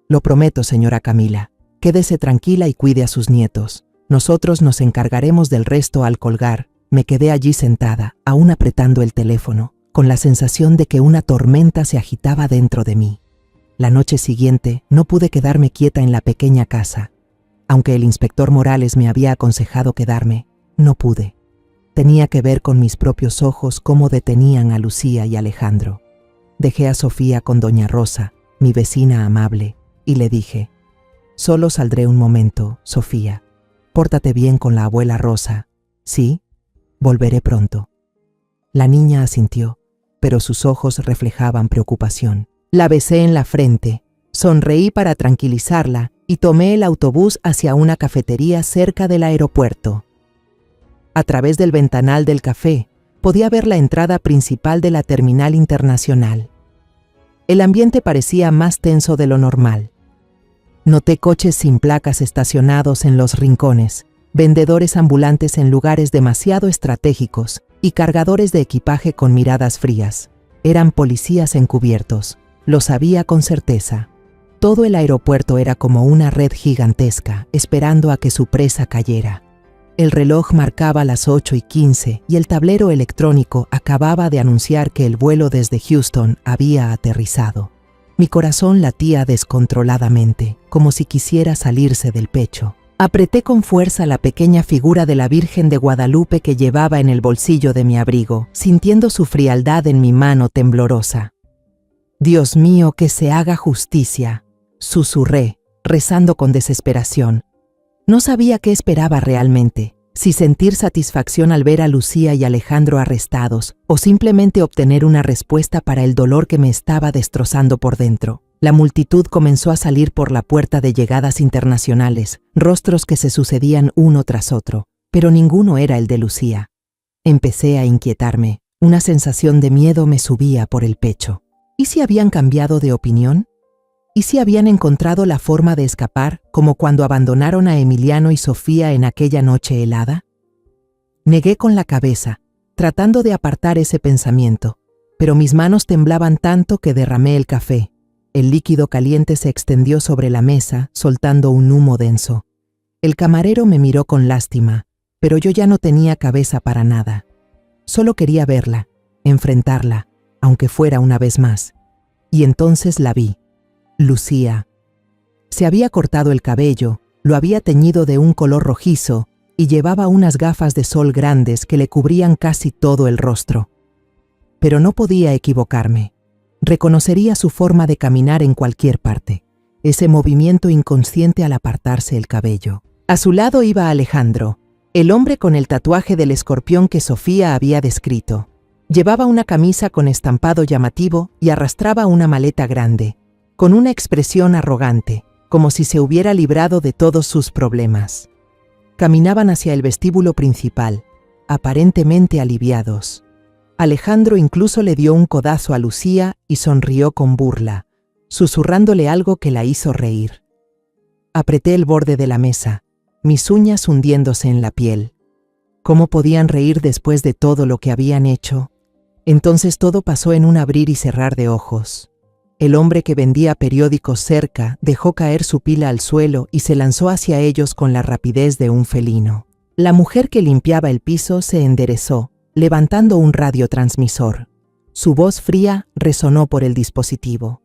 lo prometo, señora Camila. Quédese tranquila y cuide a sus nietos. Nosotros nos encargaremos del resto al colgar. Me quedé allí sentada, aún apretando el teléfono, con la sensación de que una tormenta se agitaba dentro de mí. La noche siguiente no pude quedarme quieta en la pequeña casa. Aunque el inspector Morales me había aconsejado quedarme, no pude. Tenía que ver con mis propios ojos cómo detenían a Lucía y Alejandro. Dejé a Sofía con doña Rosa, mi vecina amable, y le dije: «Solo saldré un momento, Sofía. Pórtate bien con la abuela Rosa. ¿Sí? Volveré pronto». La niña asintió, pero sus ojos reflejaban preocupación. La besé en la frente, sonreí para tranquilizarla y tomé el autobús hacia una cafetería cerca del aeropuerto. A través del ventanal del café podía ver la entrada principal de la terminal internacional. El ambiente parecía más tenso de lo normal. Noté coches sin placas estacionados en los rincones, vendedores ambulantes en lugares demasiado estratégicos y cargadores de equipaje con miradas frías. Eran policías encubiertos, lo sabía con certeza. Todo el aeropuerto era como una red gigantesca, esperando a que su presa cayera. El reloj marcaba las 8:15 y el tablero electrónico acababa de anunciar que el vuelo desde Houston había aterrizado. Mi corazón latía descontroladamente, como si quisiera salirse del pecho. Apreté con fuerza la pequeña figura de la Virgen de Guadalupe que llevaba en el bolsillo de mi abrigo, sintiendo su frialdad en mi mano temblorosa. «Dios mío, que se haga justicia», susurré, rezando con desesperación. No sabía qué esperaba realmente, si sentir satisfacción al ver a Lucía y Alejandro arrestados o simplemente obtener una respuesta para el dolor que me estaba destrozando por dentro. La multitud comenzó a salir por la puerta de llegadas internacionales, rostros que se sucedían uno tras otro, pero ninguno era el de Lucía. Empecé a inquietarme, una sensación de miedo me subía por el pecho. ¿Y si habían cambiado de opinión? ¿Y si habían encontrado la forma de escapar, como cuando abandonaron a Emiliano y Sofía en aquella noche helada? Negué con la cabeza, tratando de apartar ese pensamiento, pero mis manos temblaban tanto que derramé el café. El líquido caliente se extendió sobre la mesa, soltando un humo denso. El camarero me miró con lástima, pero yo ya no tenía cabeza para nada. Solo quería verla, enfrentarla, aunque fuera una vez más. Y entonces la vi. Lucía. Se había cortado el cabello, lo había teñido de un color rojizo y llevaba unas gafas de sol grandes que le cubrían casi todo el rostro. Pero no podía equivocarme. Reconocería su forma de caminar en cualquier parte, ese movimiento inconsciente al apartarse el cabello. A su lado iba Alejandro, el hombre con el tatuaje del escorpión que Sofía había descrito. Llevaba una camisa con estampado llamativo y arrastraba una maleta grande, con una expresión arrogante, como si se hubiera librado de todos sus problemas. Caminaban hacia el vestíbulo principal, aparentemente aliviados. Alejandro incluso le dio un codazo a Lucía y sonrió con burla, susurrándole algo que la hizo reír. Apreté el borde de la mesa, mis uñas hundiéndose en la piel. ¿Cómo podían reír después de todo lo que habían hecho? Entonces todo pasó en un abrir y cerrar de ojos. El hombre que vendía periódicos cerca dejó caer su pila al suelo y se lanzó hacia ellos con la rapidez de un felino. La mujer que limpiaba el piso se enderezó, levantando un radiotransmisor. Su voz fría resonó por el dispositivo.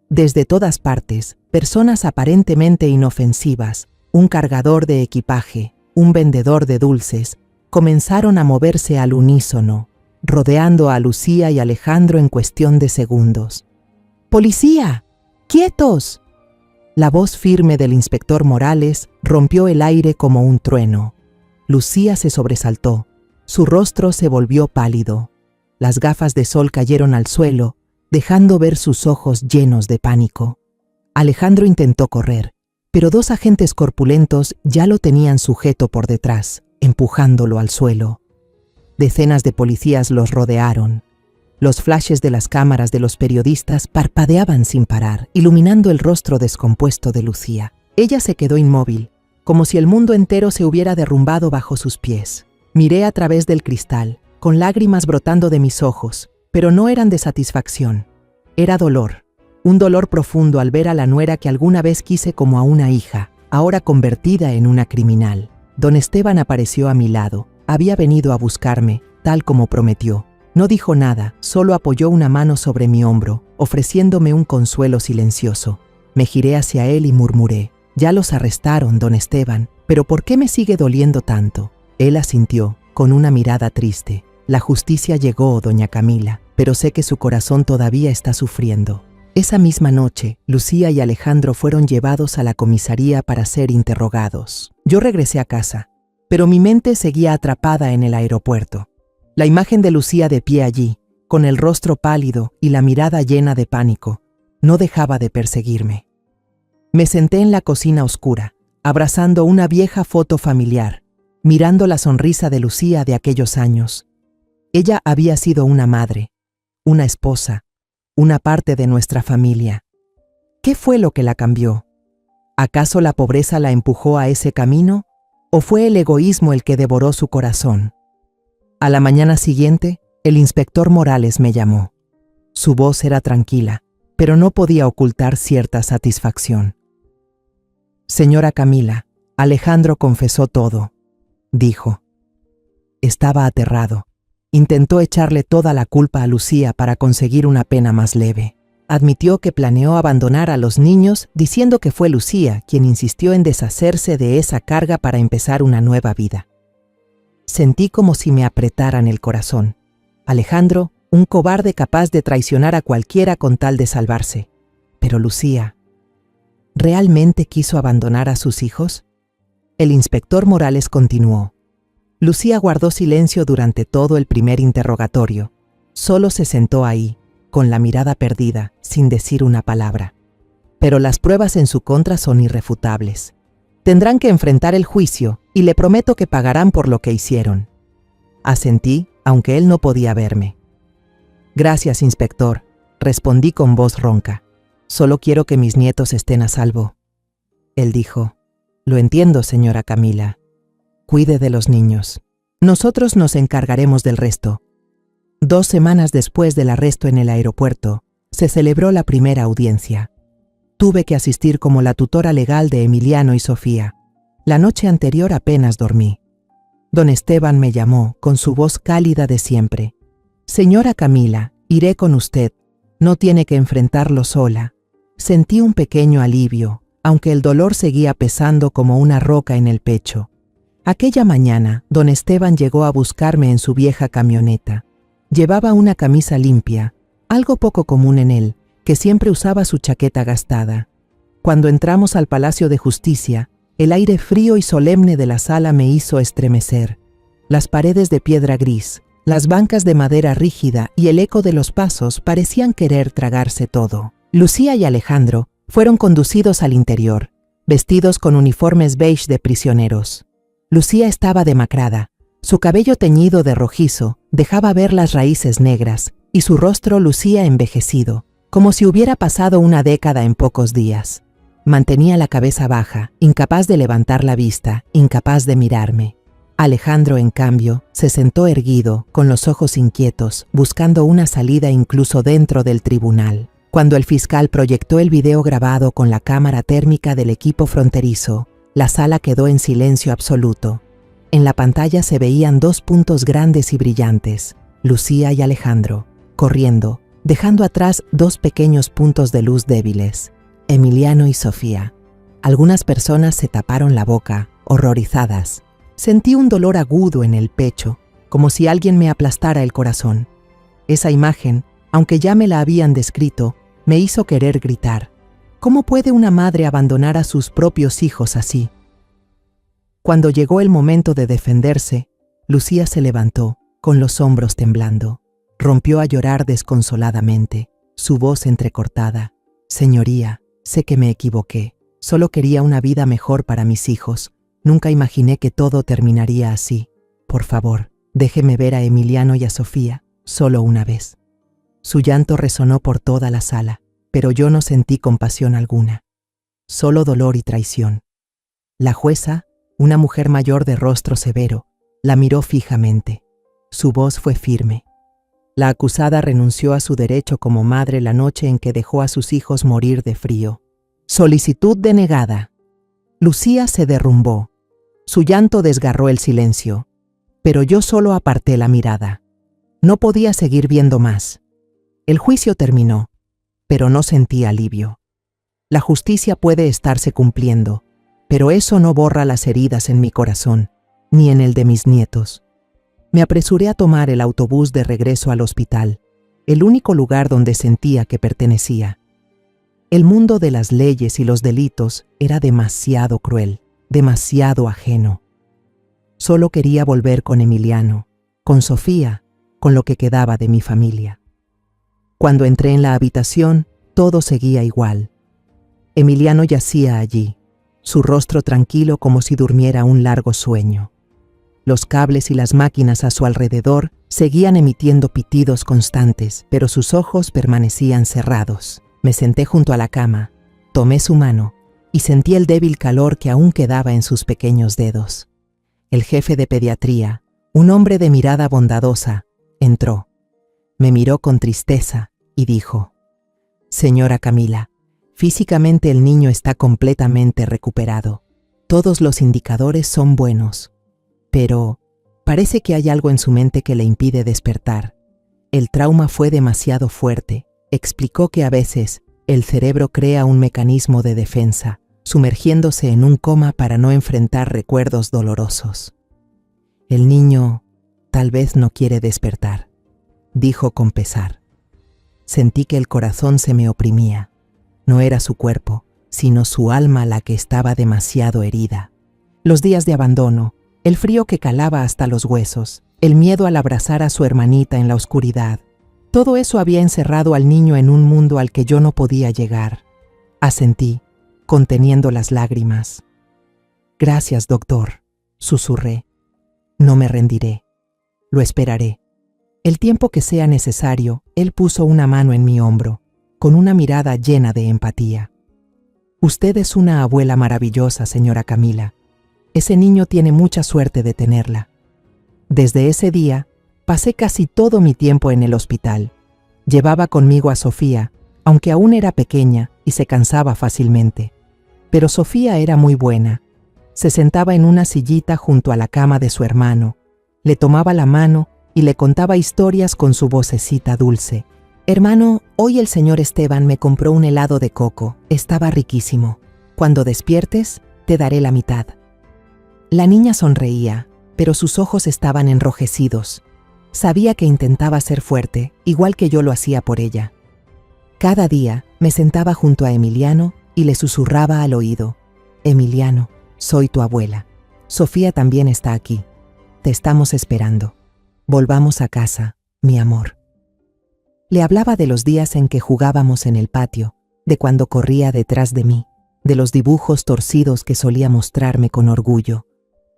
Desde todas partes, personas aparentemente inofensivas, un cargador de equipaje, un vendedor de dulces, comenzaron a moverse al unísono, rodeando a Lucía y Alejandro en cuestión de segundos. ¡Policía! ¡Quietos! La voz firme del inspector Morales rompió el aire como un trueno. Lucía se sobresaltó. Su rostro se volvió pálido. Las gafas de sol cayeron al suelo, dejando ver sus ojos llenos de pánico. Alejandro intentó correr, pero dos agentes corpulentos ya lo tenían sujeto por detrás, empujándolo al suelo. Decenas de policías los rodearon. Los flashes de las cámaras de los periodistas parpadeaban sin parar, iluminando el rostro descompuesto de Lucía. Ella se quedó inmóvil, como si el mundo entero se hubiera derrumbado bajo sus pies. Miré a través del cristal, con lágrimas brotando de mis ojos, pero no eran de satisfacción. Era dolor, un dolor profundo al ver a la nuera que alguna vez quise como a una hija, ahora convertida en una criminal. Don Esteban apareció a mi lado. Había venido a buscarme, tal como prometió. No dijo nada, solo apoyó una mano sobre mi hombro, ofreciéndome un consuelo silencioso. Me giré hacia él y murmuré: «Ya los arrestaron, don Esteban, pero ¿por qué me sigue doliendo tanto?». Él asintió, con una mirada triste. «La justicia llegó, doña Camila, pero sé que su corazón todavía está sufriendo». Esa misma noche, Lucía y Alejandro fueron llevados a la comisaría para ser interrogados. Yo regresé a casa, pero mi mente seguía atrapada en el aeropuerto. La imagen de Lucía de pie allí, con el rostro pálido y la mirada llena de pánico, no dejaba de perseguirme. Me senté en la cocina oscura, abrazando una vieja foto familiar, mirando la sonrisa de Lucía de aquellos años. Ella había sido una madre, una esposa, una parte de nuestra familia. ¿Qué fue lo que la cambió? ¿Acaso la pobreza la empujó a ese camino? ¿O fue el egoísmo el que devoró su corazón? A la mañana siguiente, el inspector Morales me llamó. Su voz era tranquila, pero no podía ocultar cierta satisfacción. «Señora Camila, Alejandro confesó todo», dijo. Estaba aterrado. Intentó echarle toda la culpa a Lucía para conseguir una pena más leve. Admitió que planeó abandonar a los niños, diciendo que fue Lucía quien insistió en deshacerse de esa carga para empezar una nueva vida. Sentí como si me apretaran el corazón. Alejandro, un cobarde capaz de traicionar a cualquiera con tal de salvarse. Pero Lucía, ¿realmente quiso abandonar a sus hijos? El inspector Morales continuó. Lucía guardó silencio durante todo el primer interrogatorio. Solo se sentó ahí, con la mirada perdida, sin decir una palabra. Pero las pruebas en su contra son irrefutables. Tendrán que enfrentar el juicio y le prometo que pagarán por lo que hicieron. Asentí, aunque él no podía verme. Gracias, inspector, respondí con voz ronca. Solo quiero que mis nietos estén a salvo. Él dijo: Lo entiendo, señora Camila. Cuide de los niños. Nosotros nos encargaremos del resto. 2 semanas después del arresto en el aeropuerto, se celebró la primera audiencia. Tuve que asistir como la tutora legal de Emiliano y Sofía. La noche anterior apenas dormí. Don Esteban me llamó, con su voz cálida de siempre. Señora Camila, iré con usted. No tiene que enfrentarlo sola. Sentí un pequeño alivio, aunque el dolor seguía pesando como una roca en el pecho. Aquella mañana, don Esteban llegó a buscarme en su vieja camioneta. Llevaba una camisa limpia, algo poco común en él, que siempre usaba su chaqueta gastada. Cuando entramos al Palacio de Justicia, el aire frío y solemne de la sala me hizo estremecer. Las paredes de piedra gris, las bancas de madera rígida y el eco de los pasos parecían querer tragarse todo. Lucía y Alejandro fueron conducidos al interior, vestidos con uniformes beige de prisioneros. Lucía estaba demacrada. Su cabello teñido de rojizo dejaba ver las raíces negras y su rostro lucía envejecido, como si hubiera pasado una década en pocos días. Mantenía la cabeza baja, incapaz de levantar la vista, incapaz de mirarme. Alejandro, en cambio, se sentó erguido, con los ojos inquietos, buscando una salida incluso dentro del tribunal. Cuando el fiscal proyectó el video grabado con la cámara térmica del equipo fronterizo, la sala quedó en silencio absoluto. En la pantalla se veían 2 puntos grandes y brillantes, Lucía y Alejandro, corriendo, dejando atrás 2 pequeños puntos de luz débiles, Emiliano y Sofía. Algunas personas se taparon la boca, horrorizadas. Sentí un dolor agudo en el pecho, como si alguien me aplastara el corazón. Esa imagen, aunque ya me la habían descrito, me hizo querer gritar. ¿Cómo puede una madre abandonar a sus propios hijos así? Cuando llegó el momento de defenderse, Lucía se levantó, con los hombros temblando. Rompió a llorar desconsoladamente, su voz entrecortada. Señoría, sé que me equivoqué. Solo quería una vida mejor para mis hijos. Nunca imaginé que todo terminaría así. Por favor, déjeme ver a Emiliano y a Sofía, solo una vez. Su llanto resonó por toda la sala, pero yo no sentí compasión alguna. Solo dolor y traición. La jueza, una mujer mayor de rostro severo, la miró fijamente. Su voz fue firme. La acusada renunció a su derecho como madre la noche en que dejó a sus hijos morir de frío. Solicitud denegada. Lucía se derrumbó. Su llanto desgarró el silencio, pero yo solo aparté la mirada. No podía seguir viendo más. El juicio terminó, pero no sentí alivio. La justicia puede estarse cumpliendo, pero eso no borra las heridas en mi corazón, ni en el de mis nietos. Me apresuré a tomar el autobús de regreso al hospital, el único lugar donde sentía que pertenecía. El mundo de las leyes y los delitos era demasiado cruel, demasiado ajeno. Solo quería volver con Emiliano, con Sofía, con lo que quedaba de mi familia. Cuando entré en la habitación, todo seguía igual. Emiliano yacía allí, su rostro tranquilo como si durmiera un largo sueño. Los cables y las máquinas a su alrededor seguían emitiendo pitidos constantes, pero sus ojos permanecían cerrados. Me senté junto a la cama, tomé su mano y sentí el débil calor que aún quedaba en sus pequeños dedos. El jefe de pediatría, un hombre de mirada bondadosa, entró. Me miró con tristeza y dijo: «Señora Camila, físicamente el niño está completamente recuperado. Todos los indicadores son buenos. Pero parece que hay algo en su mente que le impide despertar. El trauma fue demasiado fuerte. Explicó que a veces el cerebro crea un mecanismo de defensa, sumergiéndose en un coma para no enfrentar recuerdos dolorosos. El niño tal vez no quiere despertar», dijo con pesar. Sentí que el corazón se me oprimía. No era su cuerpo, sino su alma la que estaba demasiado herida. Los días de abandono, el frío que calaba hasta los huesos, el miedo al abrazar a su hermanita en la oscuridad, todo eso había encerrado al niño en un mundo al que yo no podía llegar. Asentí, conteniendo las lágrimas. «Gracias, doctor», susurré. «No me rendiré. Lo esperaré. El tiempo que sea necesario». Él puso una mano en mi hombro, con una mirada llena de empatía. «Usted es una abuela maravillosa, señora Camila. Ese niño tiene mucha suerte de tenerla». Desde ese día, pasé casi todo mi tiempo en el hospital. Llevaba conmigo a Sofía, aunque aún era pequeña y se cansaba fácilmente. Pero Sofía era muy buena. Se sentaba en una sillita junto a la cama de su hermano, le tomaba la mano y le contaba historias con su vocecita dulce. «Hermano, hoy el señor Esteban me compró un helado de coco. Estaba riquísimo. Cuando despiertes, te daré la mitad». La niña sonreía, pero sus ojos estaban enrojecidos. Sabía que intentaba ser fuerte, igual que yo lo hacía por ella. Cada día me sentaba junto a Emiliano y le susurraba al oído: «Emiliano, soy tu abuela. Sofía también está aquí. Te estamos esperando. Volvamos a casa, mi amor». Le hablaba de los días en que jugábamos en el patio, de cuando corría detrás de mí, de los dibujos torcidos que solía mostrarme con orgullo.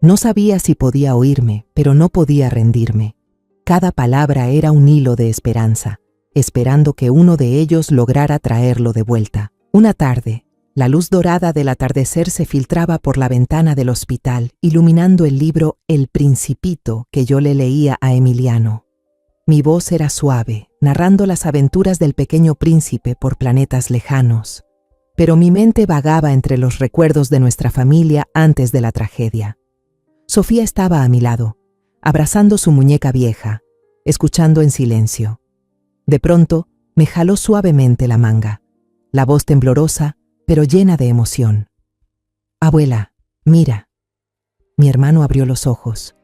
No sabía si podía oírme, pero no podía rendirme. Cada palabra era un hilo de esperanza, esperando que uno de ellos lograra traerlo de vuelta. Una tarde, la luz dorada del atardecer se filtraba por la ventana del hospital, iluminando el libro El Principito que yo le leía a Emiliano. Mi voz era suave, narrando las aventuras del pequeño príncipe por planetas lejanos, pero mi mente vagaba entre los recuerdos de nuestra familia antes de la tragedia. Sofía estaba a mi lado, abrazando su muñeca vieja, escuchando en silencio. De pronto, me jaló suavemente la manga, la voz temblorosa, pero llena de emoción. «Abuela, mira». Mi hermano abrió los ojos.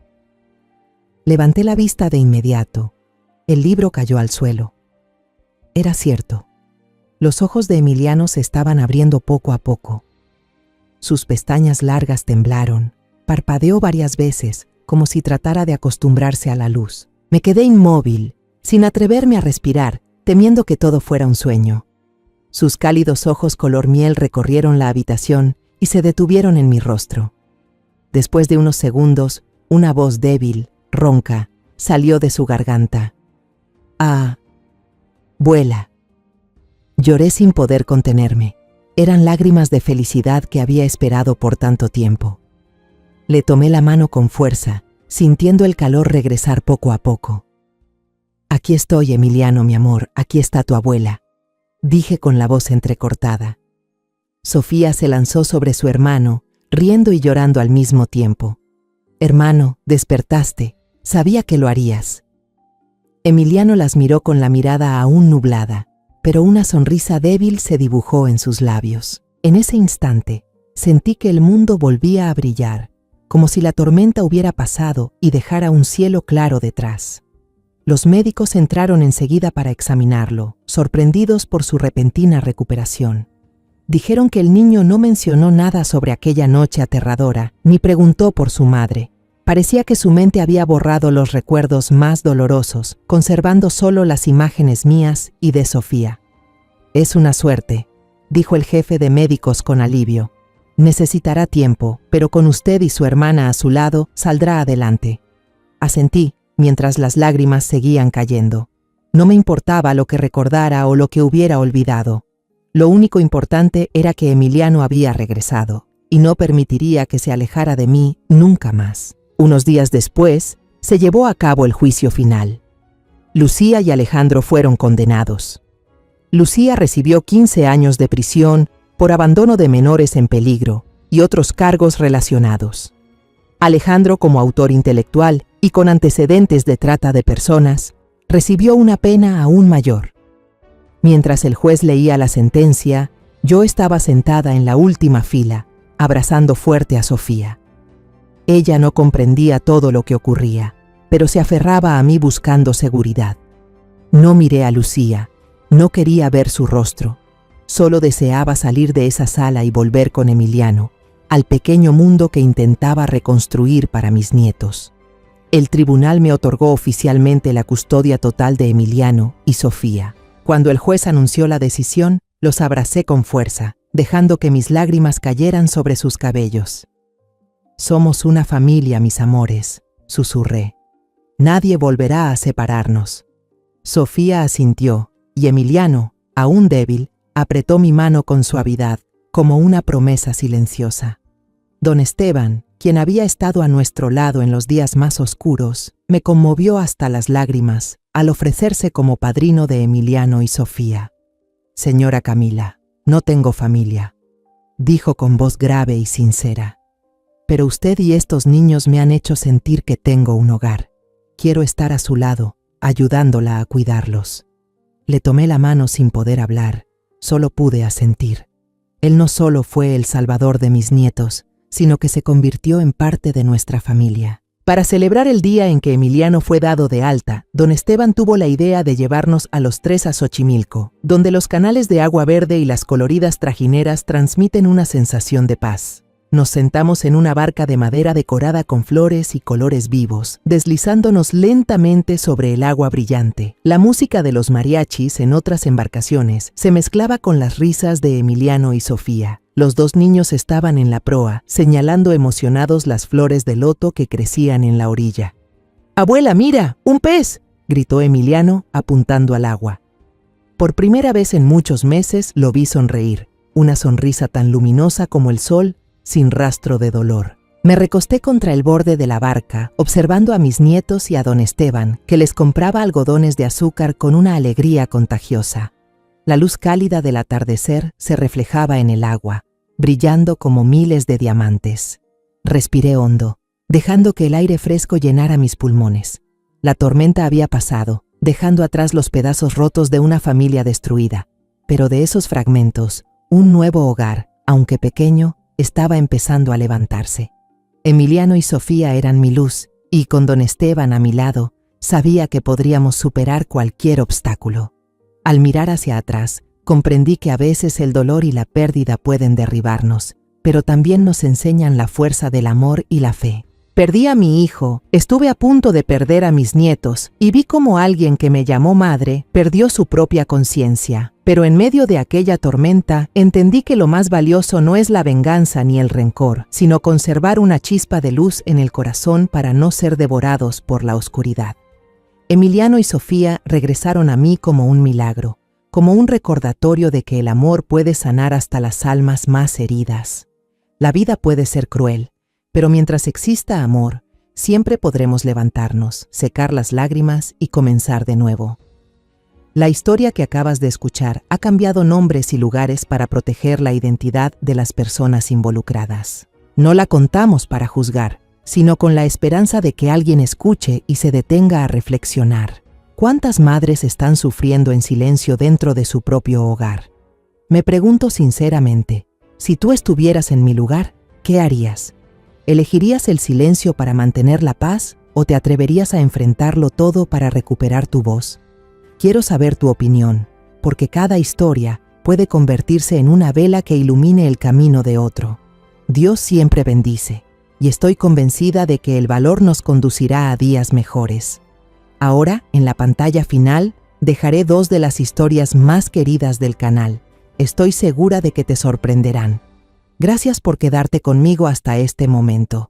Levanté la vista de inmediato. El libro cayó al suelo. Era cierto. Los ojos de Emiliano se estaban abriendo poco a poco. Sus pestañas largas temblaron. Parpadeó varias veces, como si tratara de acostumbrarse a la luz. Me quedé inmóvil, sin atreverme a respirar, temiendo que todo fuera un sueño. Sus cálidos ojos color miel recorrieron la habitación y se detuvieron en mi rostro. Después de unos segundos, una voz débil, ronca, salió de su garganta. «Ah, abuela». Lloré sin poder contenerme. Eran lágrimas de felicidad que había esperado por tanto tiempo. Le tomé la mano con fuerza, sintiendo el calor regresar poco a poco. «Aquí estoy, Emiliano, mi amor, aquí está tu abuela», dije con la voz entrecortada. Sofía se lanzó sobre su hermano, riendo y llorando al mismo tiempo. «Hermano, despertaste. Sabía que lo harías». Emiliano las miró con la mirada aún nublada, pero una sonrisa débil se dibujó en sus labios. En ese instante, sentí que el mundo volvía a brillar, como si la tormenta hubiera pasado y dejara un cielo claro detrás. Los médicos entraron enseguida para examinarlo, sorprendidos por su repentina recuperación. Dijeron que el niño no mencionó nada sobre aquella noche aterradora, ni preguntó por su madre. Parecía que su mente había borrado los recuerdos más dolorosos, conservando solo las imágenes mías y de Sofía. «Es una suerte», dijo el jefe de médicos con alivio. «Necesitará tiempo, pero con usted y su hermana a su lado saldrá adelante». Asentí, mientras las lágrimas seguían cayendo. No me importaba lo que recordara o lo que hubiera olvidado. Lo único importante era que Emiliano había regresado, y no permitiría que se alejara de mí nunca más. Unos días después, se llevó a cabo el juicio final. Lucía y Alejandro fueron condenados. Lucía recibió 15 años de prisión por abandono de menores en peligro y otros cargos relacionados. Alejandro, como autor intelectual y con antecedentes de trata de personas, recibió una pena aún mayor. Mientras el juez leía la sentencia, yo estaba sentada en la última fila, abrazando fuerte a Sofía. Ella no comprendía todo lo que ocurría, pero se aferraba a mí buscando seguridad. No miré a Lucía, no quería ver su rostro. Solo deseaba salir de esa sala y volver con Emiliano, al pequeño mundo que intentaba reconstruir para mis nietos. El tribunal me otorgó oficialmente la custodia total de Emiliano y Sofía. Cuando el juez anunció la decisión, los abracé con fuerza, dejando que mis lágrimas cayeran sobre sus cabellos. «Somos una familia, mis amores», susurré. «Nadie volverá a separarnos». Sofía asintió, y Emiliano, aún débil, apretó mi mano con suavidad, como una promesa silenciosa. Don Esteban, quien había estado a nuestro lado en los días más oscuros, me conmovió hasta las lágrimas al ofrecerse como padrino de Emiliano y Sofía. «Señora Camila, no tengo familia», dijo con voz grave y sincera. «Pero usted y estos niños me han hecho sentir que tengo un hogar. Quiero estar a su lado, ayudándola a cuidarlos». Le tomé la mano sin poder hablar, solo pude asentir. Él no solo fue el salvador de mis nietos, sino que se convirtió en parte de nuestra familia. Para celebrar el día en que Emiliano fue dado de alta, don Esteban tuvo la idea de llevarnos a los tres a Xochimilco, donde los canales de agua verde y las coloridas trajineras transmiten una sensación de paz. Nos sentamos en una barca de madera decorada con flores y colores vivos, deslizándonos lentamente sobre el agua brillante. La música de los mariachis en otras embarcaciones se mezclaba con las risas de Emiliano y Sofía. Los dos niños estaban en la proa, señalando emocionados las flores de loto que crecían en la orilla. «¡Abuela, mira! ¡Un pez!», gritó Emiliano, apuntando al agua. Por primera vez en muchos meses lo vi sonreír, una sonrisa tan luminosa como el sol, sin rastro de dolor. Me recosté contra el borde de la barca, observando a mis nietos y a don Esteban, que les compraba algodones de azúcar con una alegría contagiosa. La luz cálida del atardecer se reflejaba en el agua, brillando como miles de diamantes. Respiré hondo, dejando que el aire fresco llenara mis pulmones. La tormenta había pasado, dejando atrás los pedazos rotos de una familia destruida, pero de esos fragmentos, un nuevo hogar, aunque pequeño, estaba empezando a levantarse. Emiliano y Sofía eran mi luz, y con don Esteban a mi lado, sabía que podríamos superar cualquier obstáculo. Al mirar hacia atrás, comprendí que a veces el dolor y la pérdida pueden derribarnos, pero también nos enseñan la fuerza del amor y la fe. Perdí a mi hijo, estuve a punto de perder a mis nietos, y vi cómo alguien que me llamó madre perdió su propia conciencia. Pero en medio de aquella tormenta, entendí que lo más valioso no es la venganza ni el rencor, sino conservar una chispa de luz en el corazón para no ser devorados por la oscuridad. Emiliano y Sofía regresaron a mí como un milagro, como un recordatorio de que el amor puede sanar hasta las almas más heridas. La vida puede ser cruel, pero mientras exista amor, siempre podremos levantarnos, secar las lágrimas y comenzar de nuevo. La historia que acabas de escuchar ha cambiado nombres y lugares para proteger la identidad de las personas involucradas. No la contamos para juzgar, sino con la esperanza de que alguien escuche y se detenga a reflexionar. ¿Cuántas madres están sufriendo en silencio dentro de su propio hogar? Me pregunto sinceramente, si tú estuvieras en mi lugar, ¿qué harías? ¿Elegirías el silencio para mantener la paz o te atreverías a enfrentarlo todo para recuperar tu voz? Quiero saber tu opinión, porque cada historia puede convertirse en una vela que ilumine el camino de otro. Dios siempre bendice, y estoy convencida de que el valor nos conducirá a días mejores. Ahora, en la pantalla final, dejaré 2 de las historias más queridas del canal. Estoy segura de que te sorprenderán. Gracias por quedarte conmigo hasta este momento.